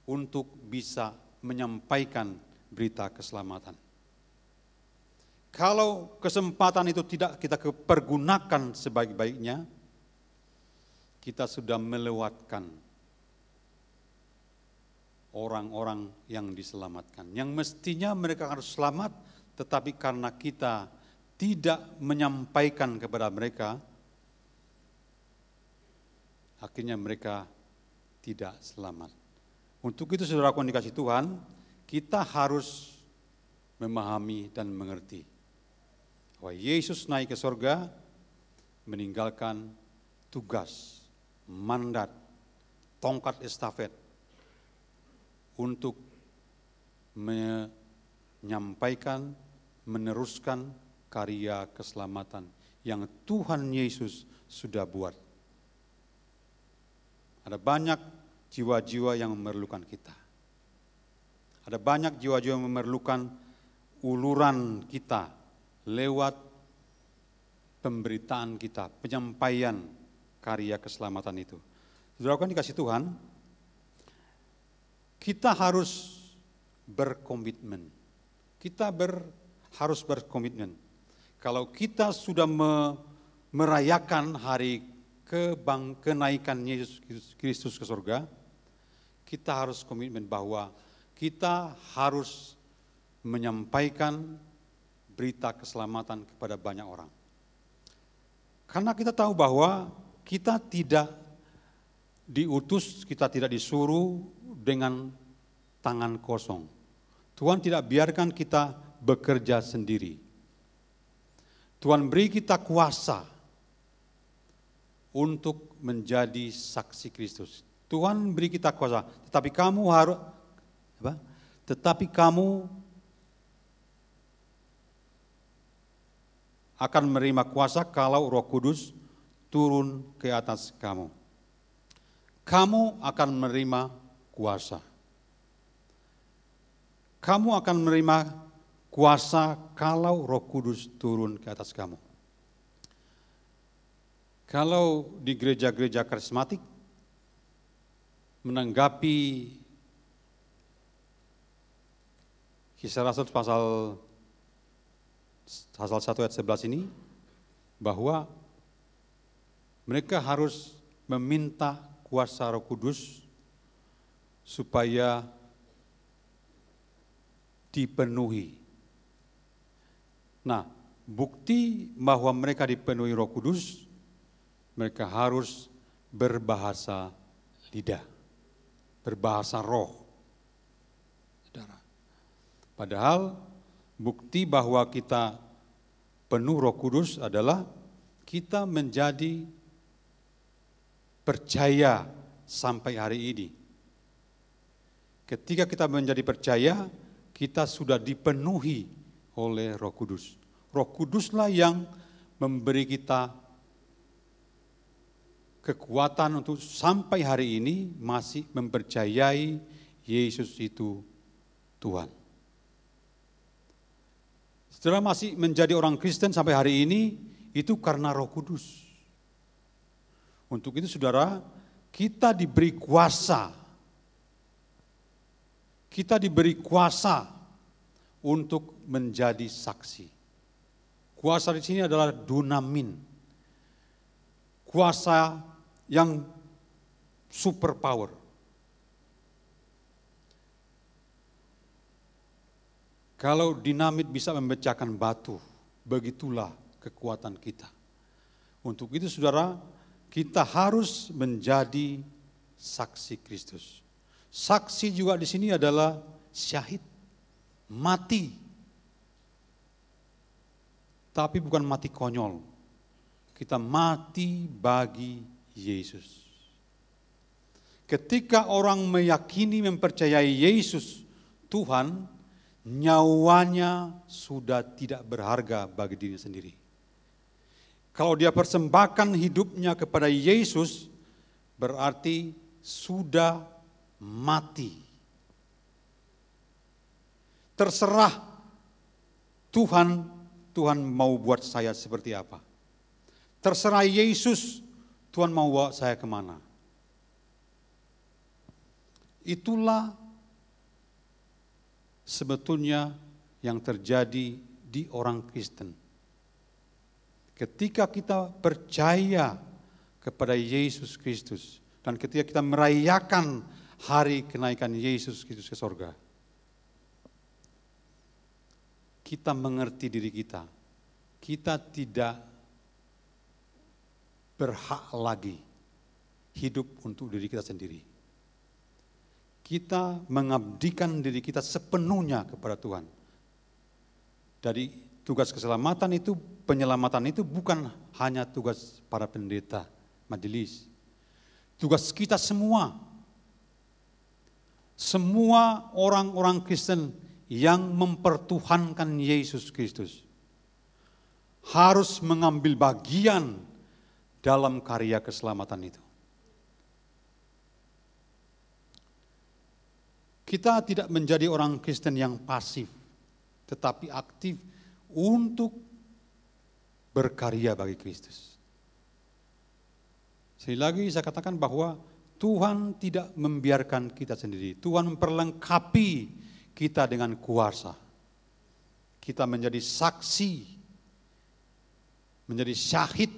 untuk bisa menyampaikan berita keselamatan. Kalau kesempatan itu tidak kita pergunakan sebaik-baiknya, kita sudah melewatkan orang-orang yang diselamatkan. Yang mestinya mereka harus selamat, tetapi karena kita tidak menyampaikan kepada mereka, akhirnya mereka tidak selamat. Untuk itu saudaraku yang dikasih Tuhan, kita harus memahami dan mengerti bahwa Yesus naik ke surga, meninggalkan tugas, mandat, tongkat estafet untuk menyampaikan, meneruskan karya keselamatan yang Tuhan Yesus sudah buat. Ada banyak jiwa-jiwa yang memerlukan kita. Ada banyak jiwa-jiwa yang memerlukan uluran kita lewat pemberitaan kita, penyampaian karya keselamatan itu. Saudara kan dikasih Tuhan, kita harus berkomitmen. Harus berkomitmen. Kalau kita sudah merayakan hari kenaikan Yesus Kristus ke surga, kita harus komitmen bahwa kita harus menyampaikan berita keselamatan kepada banyak orang. Karena kita tahu bahwa kita tidak diutus, kita tidak disuruh dengan tangan kosong. Tuhan tidak biarkan kita bekerja sendiri. Tuhan beri kita kuasa untuk menjadi saksi Kristus. Tuhan beri kita kuasa, tetapi kamu harus akan menerima kuasa kalau Roh Kudus turun ke atas kamu. Kamu akan menerima kuasa. Kamu akan menerima kuasa kalau Roh Kudus turun ke atas kamu. Kalau di gereja-gereja karismatik menanggapi Kisah Rasul pasal 1 ayat 11 ini, bahwa mereka harus meminta kuasa Roh Kudus supaya dipenuhi. Nah, bukti bahwa mereka dipenuhi Roh Kudus, mereka harus berbahasa lidah, berbahasa roh. Saudara. Padahal bukti bahwa kita penuh Roh Kudus adalah kita menjadi percaya sampai hari ini. Ketika kita menjadi percaya, kita sudah dipenuhi oleh Roh Kudus. Roh Kuduslah yang memberi kita kekuatan untuk sampai hari ini masih mempercayai Yesus itu Tuhan. Setelah masih menjadi orang Kristen sampai hari ini, itu karena Roh Kudus. Untuk itu saudara, kita diberi kuasa. Kita diberi kuasa untuk menjadi saksi. Kuasa di sini adalah dunamin. Kuasa yang super power. Kalau dinamit bisa memecahkan batu, begitulah kekuatan kita. Untuk itu saudara, kita harus menjadi saksi Kristus. Saksi juga di sini adalah syahid, mati. Tapi bukan mati konyol. Kita mati bagi Yesus. Ketika orang meyakini, mempercayai Yesus Tuhan, nyawanya sudah tidak berharga bagi diri sendiri. Kalau dia persembahkan hidupnya kepada Yesus, berarti sudah mati. Terserah Tuhan mau buat saya seperti apa. Terserah Yesus, Tuhan mau bawa saya kemana. Itulah sebetulnya yang terjadi di orang Kristen. Ketika kita percaya kepada Yesus Kristus, dan ketika kita merayakan hari kenaikan Yesus Kristus ke sorga, kita mengerti diri kita. Kita tidak berhak lagi hidup untuk diri kita sendiri. Kita mengabdikan diri kita sepenuhnya kepada Tuhan. Dari tugas keselamatan itu, penyelamatan itu bukan hanya tugas para pendeta, majelis. Tugas kita semua. Semua orang-orang Kristen yang mempertuhankan Yesus Kristus harus mengambil bagian dalam karya keselamatan itu. Kita tidak menjadi orang Kristen yang pasif, tetapi aktif untuk berkarya bagi Kristus. Sekali lagi saya katakan bahwa Tuhan tidak membiarkan kita sendiri. Tuhan memperlengkapi kita dengan kuasa. Kita menjadi saksi, menjadi syahid,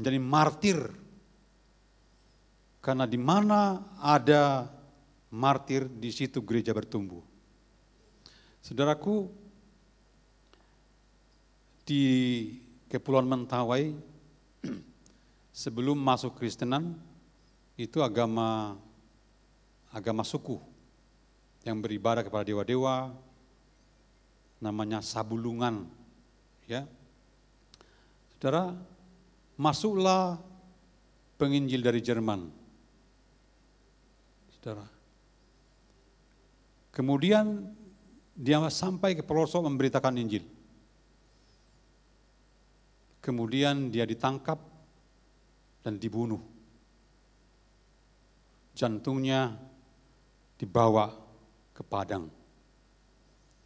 menjadi martir. Karena di mana ada martir, di situ gereja bertumbuh. Saudaraku, di Kepulauan Mentawai, sebelum masuk Kristenan, itu agama suku yang beribadah kepada dewa-dewa, namanya Sabulungan. Ya, saudara, masuklah penginjil dari Jerman. Saudara. Kemudian dia sampai ke pelosok memberitakan Injil. Kemudian dia ditangkap dan dibunuh. Jantungnya dibawa ke Padang.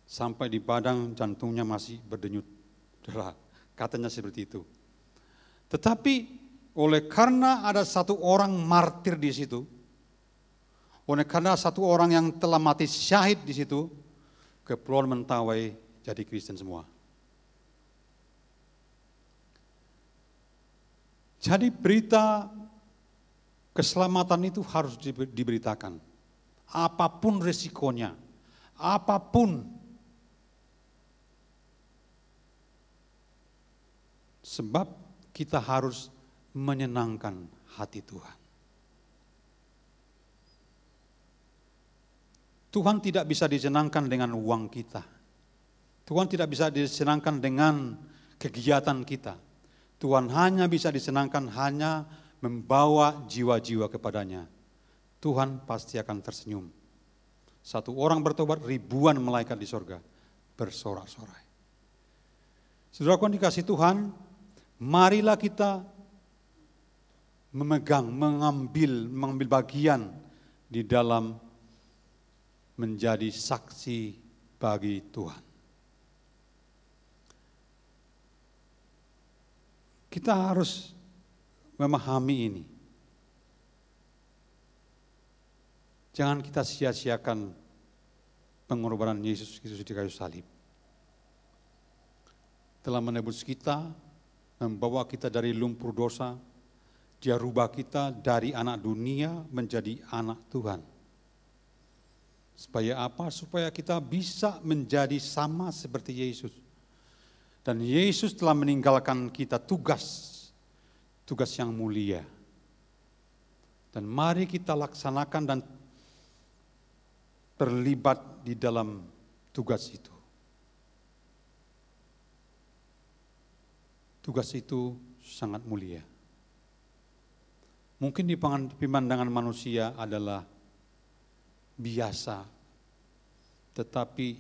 Sampai di Padang jantungnya masih berdenyut. Katanya seperti itu. Tetapi oleh karena ada satu orang martir di situ, oleh karena satu orang yang telah mati syahid di situ, Kepulauan Mentawai jadi Kristen semua. Jadi berita keselamatan itu harus diberitakan. Apapun resikonya, apapun. Sebab kita harus menyenangkan hati Tuhan. Tuhan tidak bisa disenangkan dengan uang kita. Tuhan tidak bisa disenangkan dengan kegiatan kita. Tuhan hanya bisa disenangkan hanya membawa jiwa-jiwa kepadanya. Tuhan pasti akan tersenyum. Satu orang bertobat, ribuan malaikat di sorga bersorak-sorai. Saudara yang dikasih Tuhan, marilah kita mengambil bagian di dalam menjadi saksi bagi Tuhan. Kita harus memahami ini. Jangan kita sia-siakan pengorbanan Yesus Kristus di kayu salib. Telah menebus kita, membawa kita dari lumpur dosa. Dia rubah kita dari anak dunia menjadi anak Tuhan. Supaya apa? Supaya kita bisa menjadi sama seperti Yesus. Dan Yesus telah meninggalkan kita tugas yang mulia. Dan mari kita laksanakan dan terlibat di dalam tugas itu. Tugas itu sangat mulia. Mungkin di pemandangan manusia adalah biasa, tetapi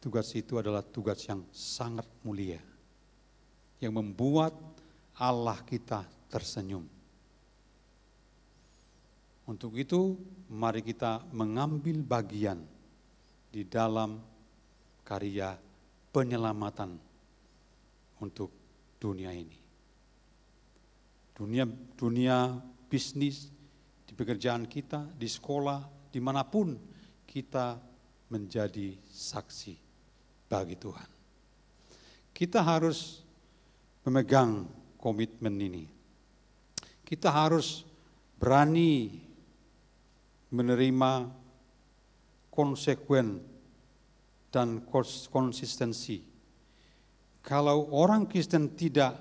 tugas itu adalah tugas yang sangat mulia, yang membuat Allah kita tersenyum. Untuk itu, mari kita mengambil bagian di dalam karya penyelamatan untuk dunia ini. Dunia bisnis, di pekerjaan kita, di sekolah, dimanapun kita menjadi saksi bagi Tuhan. Kita harus memegang komitmen ini. Kita harus berani menerima konsekuen dan konsistensi. Kalau orang Kristen tidak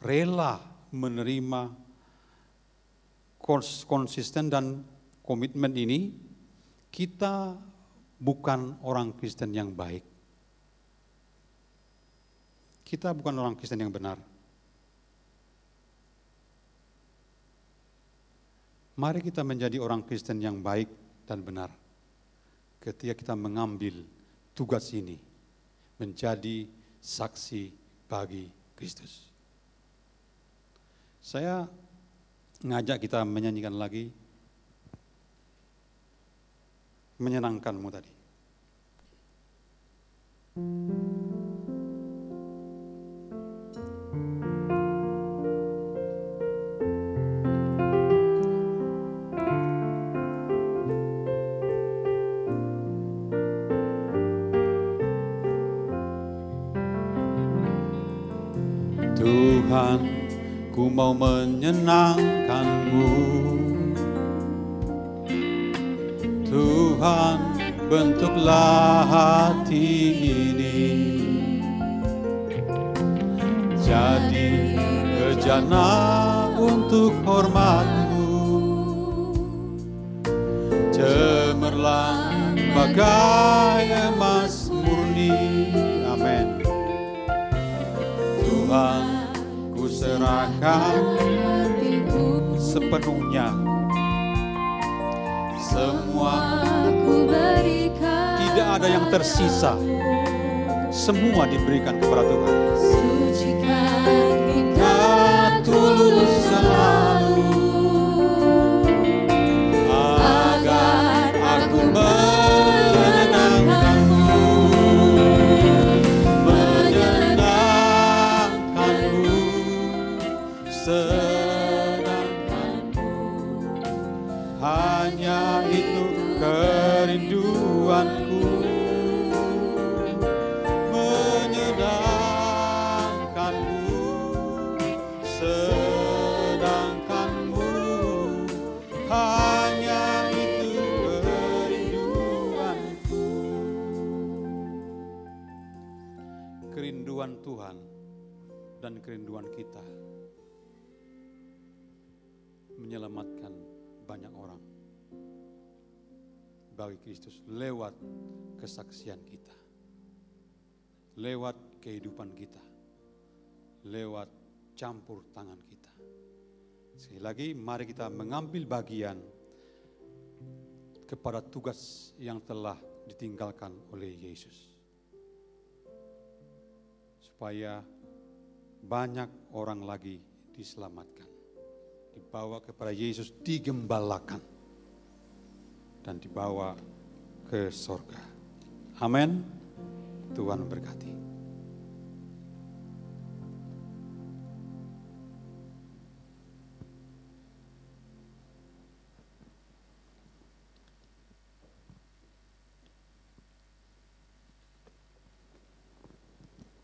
rela menerima konsisten dan komitmen ini, kita bukan orang Kristen yang baik. Kita bukan orang Kristen yang benar. Mari kita menjadi orang Kristen yang baik dan benar ketika kita mengambil tugas ini, menjadi saksi bagi Kristus. Saya ngajak kita menyanyikan lagi Menyenangkanmu tadi. Tuhan, ku mau menyenangkanmu. Tuhan, bentuklah hati ini jadi bejana untuk hormat-Mu. Cemerlang bagai emas murni. Amin. Tuhan, ku serahkan sepenuhnya. Semua Aku berikan, tidak ada yang tersisa. Semua diberikan kepada Tuhan. sucikan hingga Tulus selalu, agar aku menyenangkanmu, menyenangkanmu, senangkanmu. Hanya itu kerinduanku, menyenangkanmu, sedangkanmu. Hanya itu kerinduanku. Kerinduan Tuhan dan kerinduan kita menyelamatkan banyak orang bagi Kristus lewat kesaksian kita, lewat kehidupan kita, lewat campur tangan kita. Sekali lagi, mari kita mengambil bagian kepada tugas yang telah ditinggalkan oleh Yesus, supaya banyak orang lagi diselamatkan, dibawa kepada Yesus, digembalakan, dan dibawa ke sorga. Amin. Tuhan memberkati.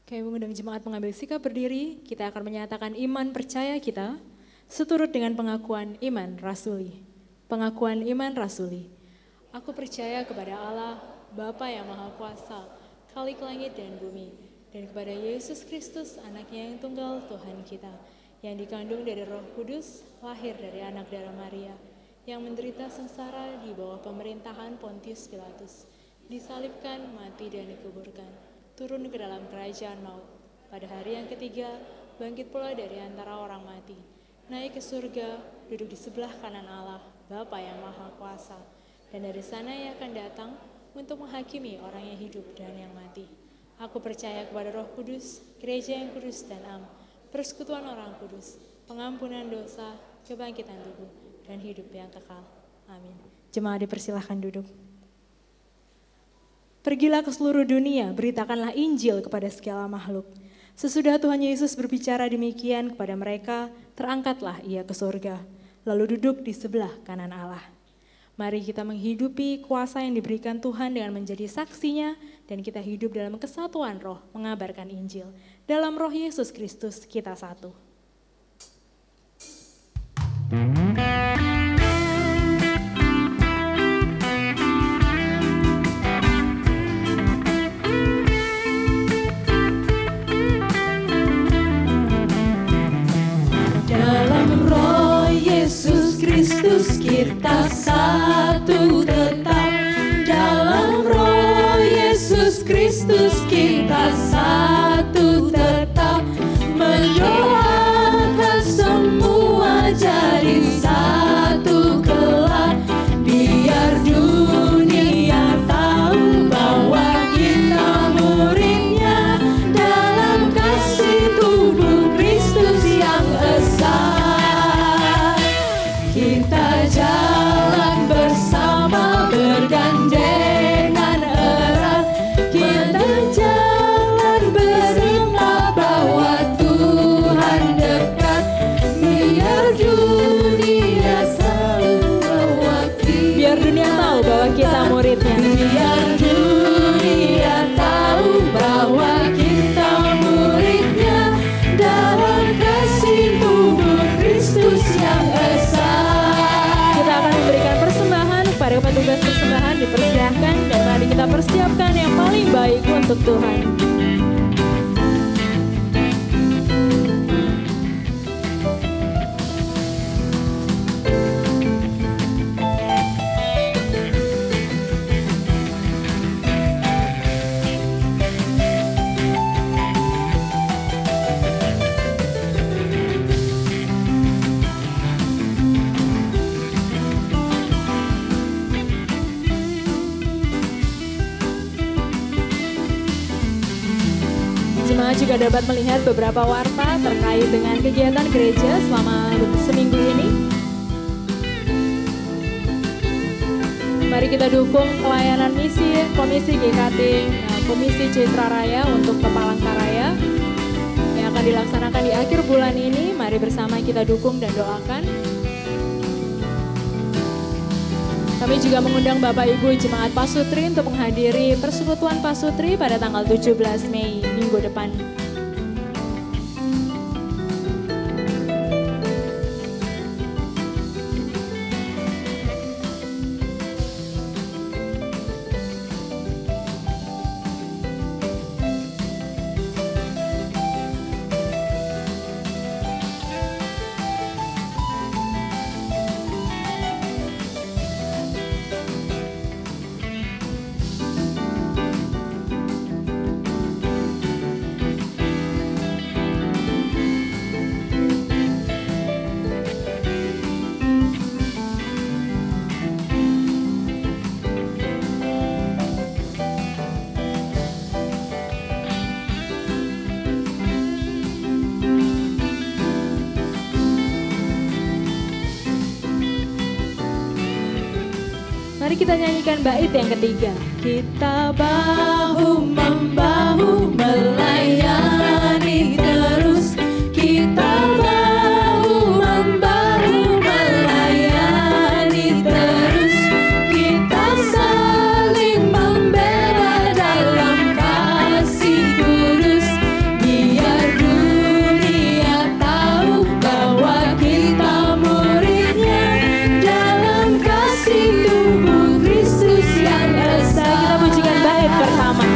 Kami mengundang jemaat mengambil sikap berdiri. Kita akan menyatakan iman percaya kita seturut dengan pengakuan iman rasuli. Pengakuan iman rasuli. Aku percaya kepada Allah, Bapa yang Maha Kuasa, Khalik langit dan bumi, dan kepada Yesus Kristus, Anaknya yang tunggal, Tuhan kita, yang dikandung dari Roh Kudus, lahir dari anak darah Maria, yang menderita sengsara di bawah pemerintahan Pontius Pilatus, disalibkan, mati dan dikuburkan, turun ke dalam kerajaan maut. Pada hari yang ketiga, bangkit pula dari antara orang mati, naik ke surga, duduk di sebelah kanan Allah, Bapa yang Maha Kuasa, dan dari sana ia akan datang untuk menghakimi orang yang hidup dan yang mati. Aku percaya kepada Roh Kudus, gereja yang kudus dan am, persekutuan orang kudus, pengampunan dosa, kebangkitan tubuh, dan hidup yang kekal. Amin. Jemaat dipersilahkan duduk. Pergilah ke seluruh dunia, beritakanlah Injil kepada segala makhluk. Sesudah Tuhan Yesus berbicara demikian kepada mereka, terangkatlah ia ke surga, lalu duduk di sebelah kanan Allah. Mari kita menghidupi kuasa yang diberikan Tuhan dengan menjadi saksinya, dan kita hidup dalam kesatuan roh, mengabarkan Injil. Dalam Roh Yesus Kristus kita satu. Dalam Roh Yesus Kristus kita satu tetap. Dalam Roh Yesus Kristus kita satu tetap. Mendoakan semua jadi satu kelak. Biar dunia tahu bahwa kita muridnya. Dalam kasih tubuh Kristus yang esa. Kita jalan bersama bergandengan erat. Kita jalan bersama bahwa Tuhan dekat. Biar dunia tahu bahwa kita muridnya. Biar dunia tahu bahwa kita muridnya. Dalam kasih tubuh Kristus yang esa. Kita akan memberikan persembahan kepada petugas persembahan, dipersilahkan, dan mari kita persiapkan yang paling baik untuk Tuhan. Jemaat juga dapat melihat beberapa warta terkait dengan kegiatan gereja selama seminggu ini. Mari kita dukung pelayanan misi Komisi GKT, Komisi Citra Raya untuk ke Palangkaraya yang akan dilaksanakan di akhir bulan ini. Mari bersama kita dukung dan doakan. Kami juga mengundang Bapak Ibu Jemaat Pasutri untuk menghadiri Persekutuan Pasutri pada tanggal 17 Mei minggu depan. Mari kita nyanyikan bait yang ketiga. Kita bahu-membahu melayani terus. Kita bahu-membahu melayani terus. Kita saling membela dalam kasih kudus. Biar dunia tahu bahwa kita muridnya. Dalam kasih tubuh Kristus yang esa. Kita pujikan bait pertama.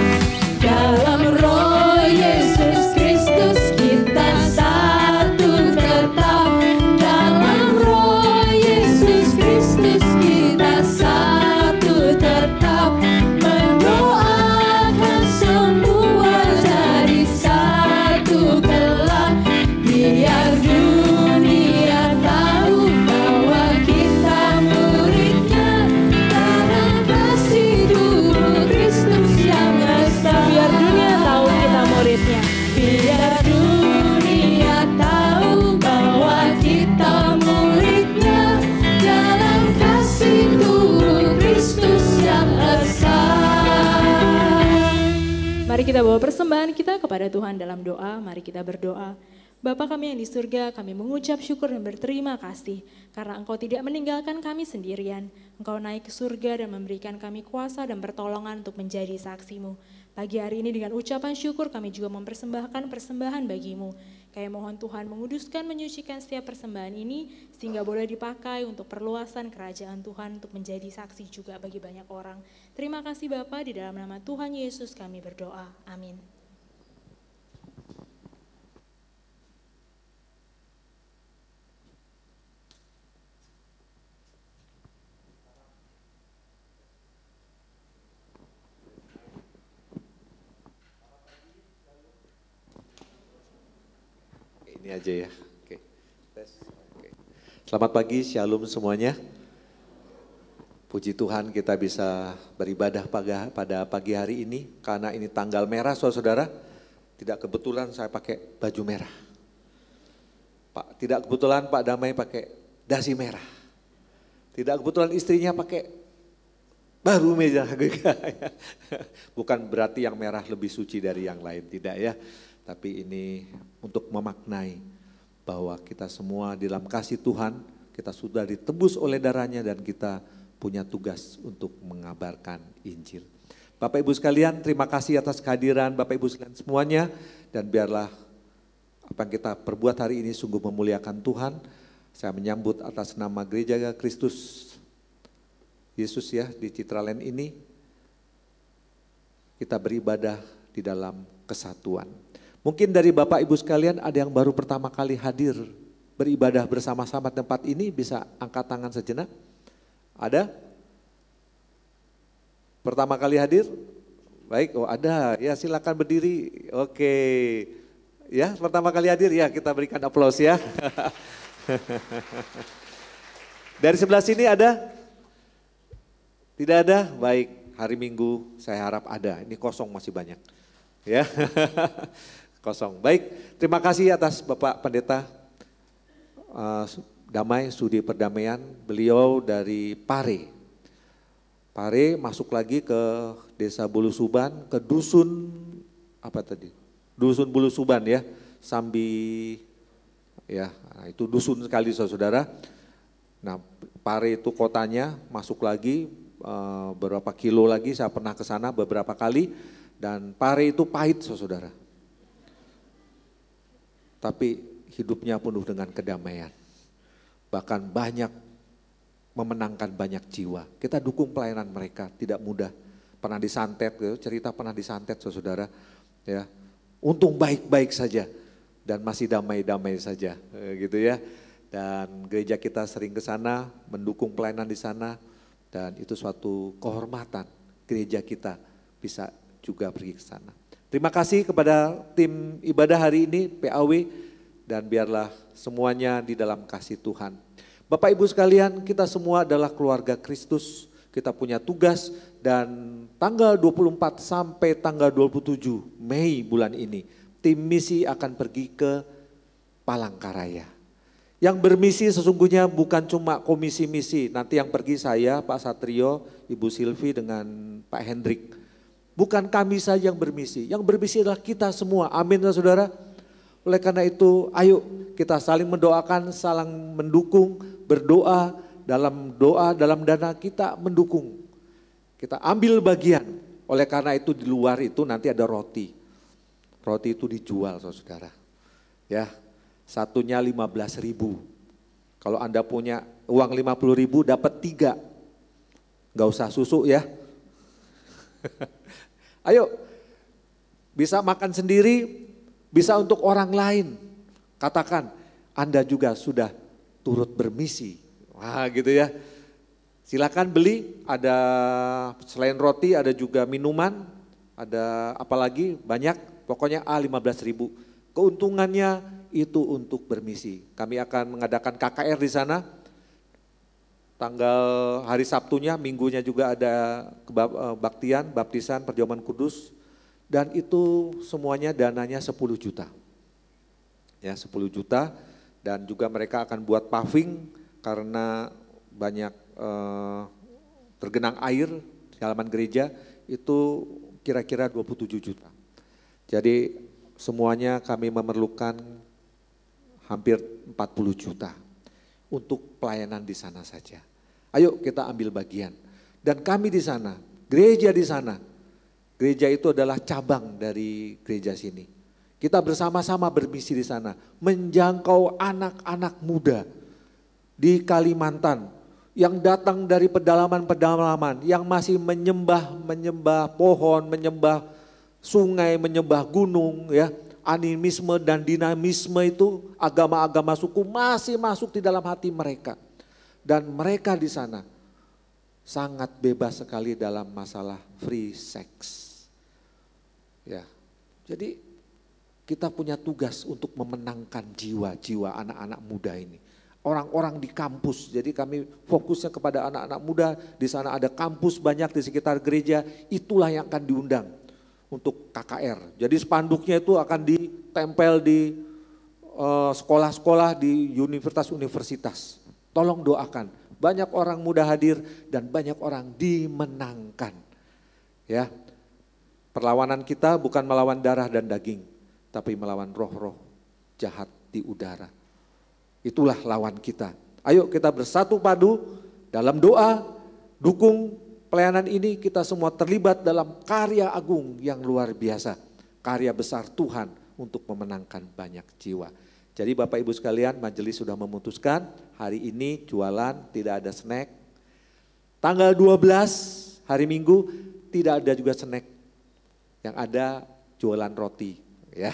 kita bawa persembahan kita kepada Tuhan dalam doa, mari kita berdoa. Bapa kami yang di surga, kami mengucap syukur dan berterima kasih karena Engkau tidak meninggalkan kami sendirian. Engkau naik ke surga dan memberikan kami kuasa dan pertolongan untuk menjadi saksi-Mu. Pagi hari ini dengan ucapan syukur kami juga mempersembahkan persembahan bagi-Mu. Kami mohon Tuhan menguduskan, menyucikan setiap persembahan ini sehingga boleh dipakai untuk perluasan kerajaan Tuhan untuk menjadi saksi juga bagi banyak orang. Terima kasih Bapa, di dalam nama Tuhan Yesus kami berdoa. Amin. Ini aja ya. Oke. Tes. Oke. Selamat pagi, shalom semuanya. Puji Tuhan kita bisa beribadah pada pagi hari ini karena ini tanggal merah saudara-saudara. Tidak kebetulan saya pakai baju merah. Tidak kebetulan Pak Damai pakai dasi merah. Tidak kebetulan istrinya pakai baru meja. Bukan berarti yang merah lebih suci dari yang lain, tidak ya. Tapi ini untuk memaknai bahwa kita semua dalam kasih Tuhan, kita sudah ditebus oleh darahnya dan kita punya tugas untuk mengabarkan Injil. Bapak Ibu sekalian, terima kasih atas kehadiran Bapak Ibu sekalian semuanya, dan biarlah apa yang kita perbuat hari ini sungguh memuliakan Tuhan. Saya menyambut atas nama Gereja Kristus Yesus ya di Citraland ini, kita beribadah di dalam kesatuan. Mungkin dari Bapak Ibu sekalian ada yang baru pertama kali hadir beribadah bersama-sama tempat ini, bisa angkat tangan sejenak. Ada? Pertama kali hadir? Baik, oh ada, ya silakan berdiri. Oke, ya pertama kali hadir ya kita berikan aplaus ya. Dari sebelah sini ada? Tidak ada? Baik, hari Minggu saya harap ada, ini kosong masih banyak. Ya. Kosong. Baik, terima kasih atas Bapak Pendeta Damai, Studi Perdamaian, beliau dari Pare. Pare masuk lagi ke Desa Bulusuban, ke dusun apa tadi? Dusun Bulusuban ya, Sambi ya, nah itu dusun sekali saudara. Nah, Pare itu kotanya, masuk lagi beberapa kilo lagi, saya pernah ke sana beberapa kali, dan Pare itu pahit saudara. Tapi hidupnya penuh dengan kedamaian. Bahkan banyak memenangkan banyak jiwa. Kita dukung pelayanan mereka, tidak mudah. Pernah disantet, cerita pernah disantet saudara. Ya, untung baik-baik saja dan masih damai-damai saja, gitu ya. Dan gereja kita sering ke sana, mendukung pelayanan di sana, dan itu suatu kehormatan gereja kita bisa juga pergi ke sana. Terima kasih kepada tim ibadah hari ini, PAW, dan biarlah semuanya di dalam kasih Tuhan. Bapak Ibu sekalian, kita semua adalah keluarga Kristus, kita punya tugas, dan tanggal 24 sampai tanggal 27 Mei bulan ini, tim misi akan pergi ke Palangkaraya. Yang bermisi sesungguhnya bukan cuma komisi misi, nanti yang pergi saya, Pak Satrio, Ibu Silvi dengan Pak Hendrik. Bukan kami saja yang bermisi adalah kita semua, amin saudara. Oleh karena itu ayo kita saling mendoakan, saling mendukung, berdoa, dalam dana kita mendukung. Kita ambil bagian, oleh karena itu di luar itu nanti ada roti. Roti itu dijual saudara. Ya, satunya 15.000. Kalau Anda punya uang 50.000 dapat 3. Gak usah susu ya. Ayo, bisa makan sendiri, bisa untuk orang lain. Katakan, Anda juga sudah turut bermisi. Wah gitu ya. Silakan beli, ada selain roti ada juga minuman, ada apalagi banyak, pokoknya 15.000. Keuntungannya itu untuk bermisi. Kami akan mengadakan KKR di sana. Tanggal hari Sabtunya, Minggunya juga ada kebaktian, baptisan, perjamuan kudus. Dan itu semuanya dananya 10 juta. Ya 10 juta, dan juga mereka akan buat paving karena banyak tergenang air di halaman gereja, itu kira-kira 27 juta. Jadi semuanya kami memerlukan hampir 40 juta untuk pelayanan di sana saja. Ayo kita ambil bagian. Dan kami di sana, gereja di sana, gereja itu adalah cabang dari gereja sini. Kita bersama-sama bermisi di sana, menjangkau anak-anak muda di Kalimantan yang datang dari pedalaman-pedalaman, yang masih menyembah pohon, menyembah sungai, menyembah gunung, ya. Animisme dan dinamisme itu, agama-agama suku masih masuk di dalam hati mereka. Dan mereka di sana sangat bebas sekali dalam masalah free sex. Ya. Jadi kita punya tugas untuk memenangkan jiwa-jiwa anak-anak muda ini. Orang-orang di kampus, jadi kami fokusnya kepada anak-anak muda, di sana ada kampus banyak di sekitar gereja, itulah yang akan diundang untuk KKR. Jadi spanduknya itu akan ditempel di sekolah-sekolah, di universitas-universitas. Tolong doakan, banyak orang muda hadir dan banyak orang dimenangkan. Ya, perlawanan kita bukan melawan darah dan daging, tapi melawan roh-roh jahat di udara. Itulah lawan kita. Ayo kita bersatu padu dalam doa, dukung pelayanan ini, kita semua terlibat dalam karya agung yang luar biasa. Karya besar Tuhan untuk memenangkan banyak jiwa. Jadi Bapak Ibu sekalian, majelis sudah memutuskan hari ini jualan tidak ada snack. Tanggal 12 hari Minggu tidak ada juga snack. Yang ada jualan roti. Ya.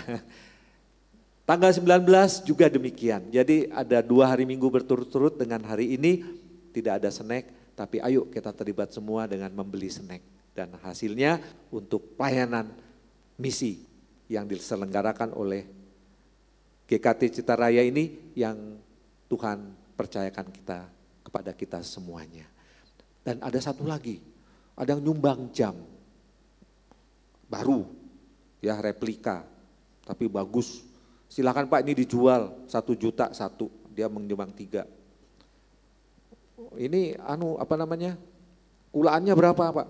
Tanggal 19 juga demikian. Jadi ada 2 hari Minggu berturut-turut dengan hari ini tidak ada snack. Tapi ayo kita terlibat semua dengan membeli snack. Dan hasilnya untuk pelayanan misi yang diselenggarakan oleh GKT Citaraya ini yang Tuhan percayakan kita kepada kita semuanya. Dan ada satu lagi, ada yang nyumbang jam baru, ya replika, tapi bagus. Silakan Pak, ini dijual 1 juta satu, dia menyumbang 3. Ini kulaannya berapa Pak?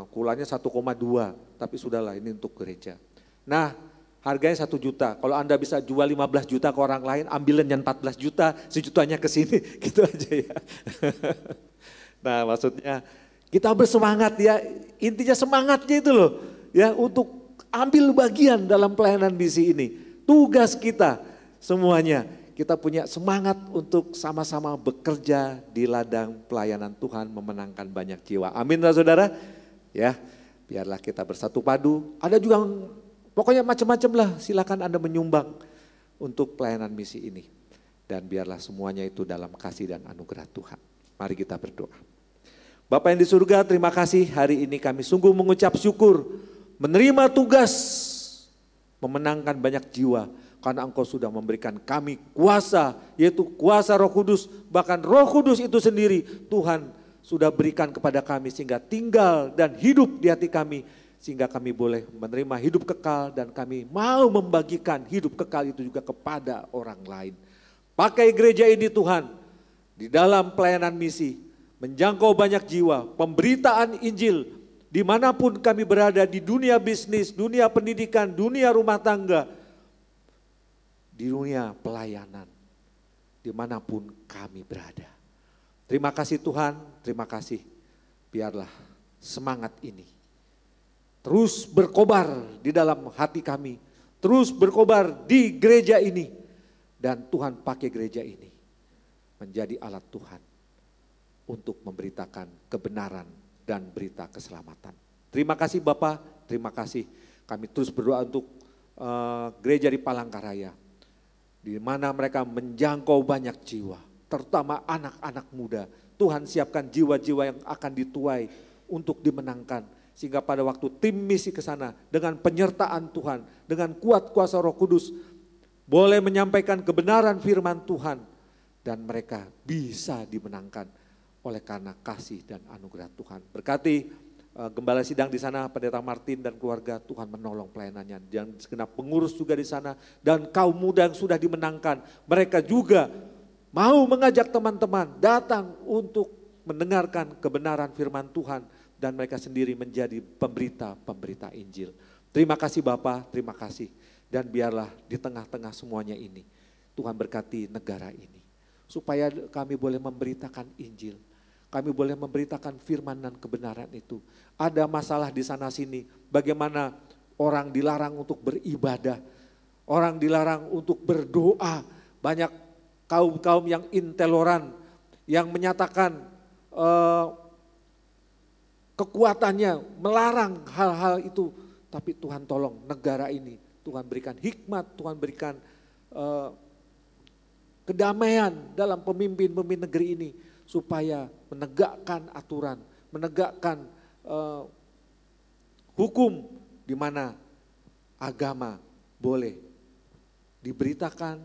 Kulaannya 1,2, tapi sudahlah ini untuk gereja. Nah harganya 1 juta, kalau Anda bisa jual 15 juta ke orang lain, ambilin yang 14 juta, sejutanya ke sini, gitu aja ya. Nah maksudnya kita bersemangat ya, intinya semangatnya itu loh, ya untuk ambil bagian dalam pelayanan misi ini. Tugas kita semuanya, kita punya semangat untuk sama-sama bekerja di ladang pelayanan Tuhan, memenangkan banyak jiwa. Amin saudara. Ya, biarlah kita bersatu padu. Ada juga pokoknya macam-macam lah, silakan Anda menyumbang untuk pelayanan misi ini. Dan biarlah semuanya itu dalam kasih dan anugerah Tuhan. Mari kita berdoa. Bapa yang di surga, terima kasih hari ini kami sungguh mengucap syukur, menerima tugas memenangkan banyak jiwa, karena Engkau sudah memberikan kami kuasa, yaitu kuasa Roh Kudus. Bahkan Roh Kudus itu sendiri Tuhan sudah berikan kepada kami sehingga tinggal dan hidup di hati kami, sehingga kami boleh menerima hidup kekal dan kami mau membagikan hidup kekal itu juga kepada orang lain. Pakai gereja ini Tuhan di dalam pelayanan misi, menjangkau banyak jiwa, pemberitaan Injil, dimanapun kami berada, di dunia bisnis, dunia pendidikan, dunia rumah tangga, di dunia pelayanan, dimanapun kami berada. Terima kasih Tuhan, terima kasih. Biarlah semangat ini terus berkobar di dalam hati kami, terus berkobar di gereja ini. Dan Tuhan pakai gereja ini menjadi alat Tuhan untuk memberitakan kebenaran dan berita keselamatan. Terima kasih Bapak, terima kasih. Kami terus berdoa untuk gereja di Palangkaraya, di mana mereka menjangkau banyak jiwa, terutama anak-anak muda. Tuhan siapkan jiwa-jiwa yang akan dituai untuk dimenangkan, sehingga pada waktu tim misi ke sana dengan penyertaan Tuhan, dengan kuat kuasa Roh Kudus, boleh menyampaikan kebenaran firman Tuhan dan mereka bisa dimenangkan oleh karena kasih dan anugerah Tuhan. Berkati gembala sidang di sana, Pendeta Martin dan keluarga, Tuhan menolong pelayanannya. Dan segenap pengurus juga di sana dan kaum muda yang sudah dimenangkan. Mereka juga mau mengajak teman-teman datang untuk mendengarkan kebenaran firman Tuhan dan mereka sendiri menjadi pemberita-pemberita Injil. Terima kasih Bapa, terima kasih. Dan biarlah di tengah-tengah semuanya ini, Tuhan berkati negara ini. Supaya kami boleh memberitakan Injil. Kami boleh memberitakan firman dan kebenaran itu. Ada masalah di sana sini, bagaimana orang dilarang untuk beribadah. Orang dilarang untuk berdoa. Banyak kaum-kaum yang intoleran, yang menyatakan kekuatannya, melarang hal-hal itu. Tapi Tuhan tolong negara ini, Tuhan berikan hikmat, Tuhan berikan kedamaian dalam pemimpin-pemimpin negeri ini. Supaya menegakkan aturan, menegakkan hukum di mana agama boleh diberitakan,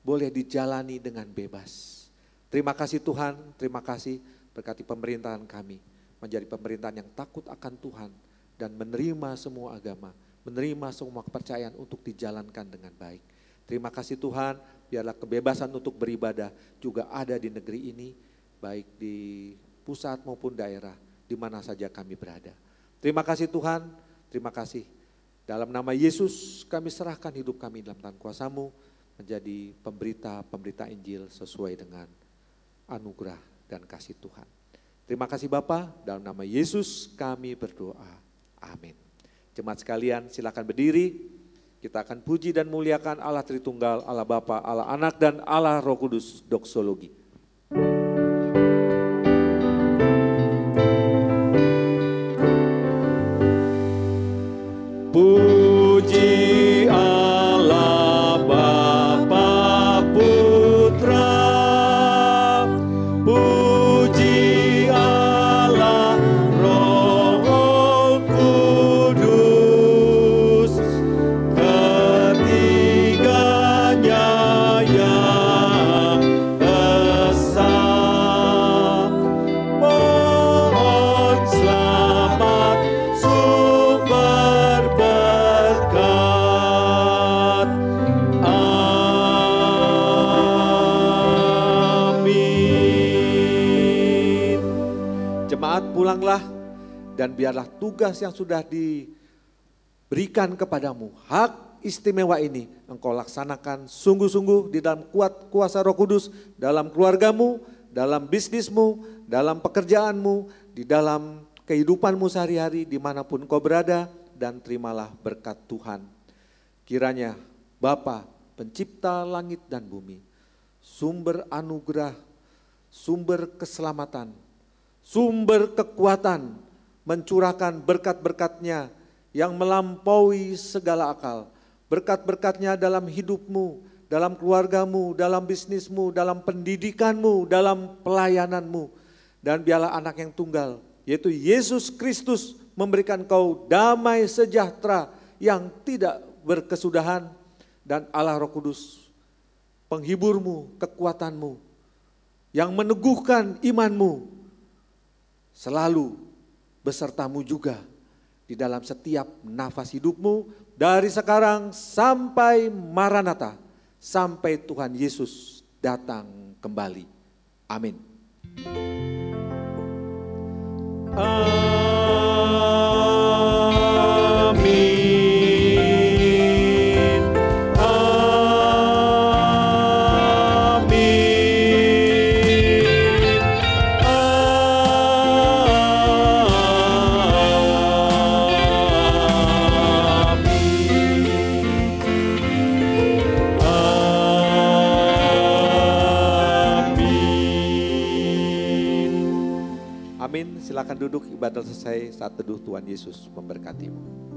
boleh dijalani dengan bebas. Terima kasih Tuhan, terima kasih berkati pemerintahan kami. Menjadi pemerintahan yang takut akan Tuhan dan menerima semua agama, menerima semua kepercayaan untuk dijalankan dengan baik. Terima kasih Tuhan, biarlah kebebasan untuk beribadah juga ada di negeri ini, baik di pusat maupun daerah, di mana saja kami berada. Terima kasih Tuhan, terima kasih. Dalam nama Yesus kami serahkan hidup kami dalam tangan kuasa-Mu, menjadi pemberita Injil sesuai dengan anugerah dan kasih Tuhan. Terima kasih Bapa, dalam nama Yesus kami berdoa. Amin. Jemaat sekalian silakan berdiri, kita akan puji dan muliakan Allah Tritunggal, Allah Bapa, Allah Anak dan Allah Roh Kudus, doksologi. Puji Allah Bapa Putra, puji Allah Roh Kudus, ketiganya yang esa. Mohon selamat sumber berkat. Amin. Jemaat pulanglah dan biarlah tugas yang sudah diberikan kepadamu, hak istimewa ini engkau laksanakan sungguh-sungguh di dalam kuasa Roh Kudus, dalam keluargamu, dalam bisnismu, dalam pekerjaanmu, di dalam kehidupanmu sehari-hari dimanapun kau berada, dan terimalah berkat Tuhan. Kiranya Bapa pencipta langit dan bumi, sumber anugerah, sumber keselamatan, sumber kekuatan, mencurahkan berkat-berkatnya yang melampaui segala akal. Berkat-berkatnya dalam hidupmu, dalam keluargamu, dalam bisnismu, dalam pendidikanmu, dalam pelayananmu. Dan biarlah anak yang tunggal, yaitu Yesus Kristus, memberikan kau damai sejahtera yang tidak berkesudahan. Dan Allah Roh Kudus, penghiburmu, kekuatanmu, yang meneguhkan imanmu, selalu besertamu juga di dalam setiap nafas hidupmu, dari sekarang sampai Maranatha, sampai Tuhan Yesus datang kembali. Amin. Amin. Silakan duduk, ibadah selesai, saat teduh Tuhan Yesus memberkatimu.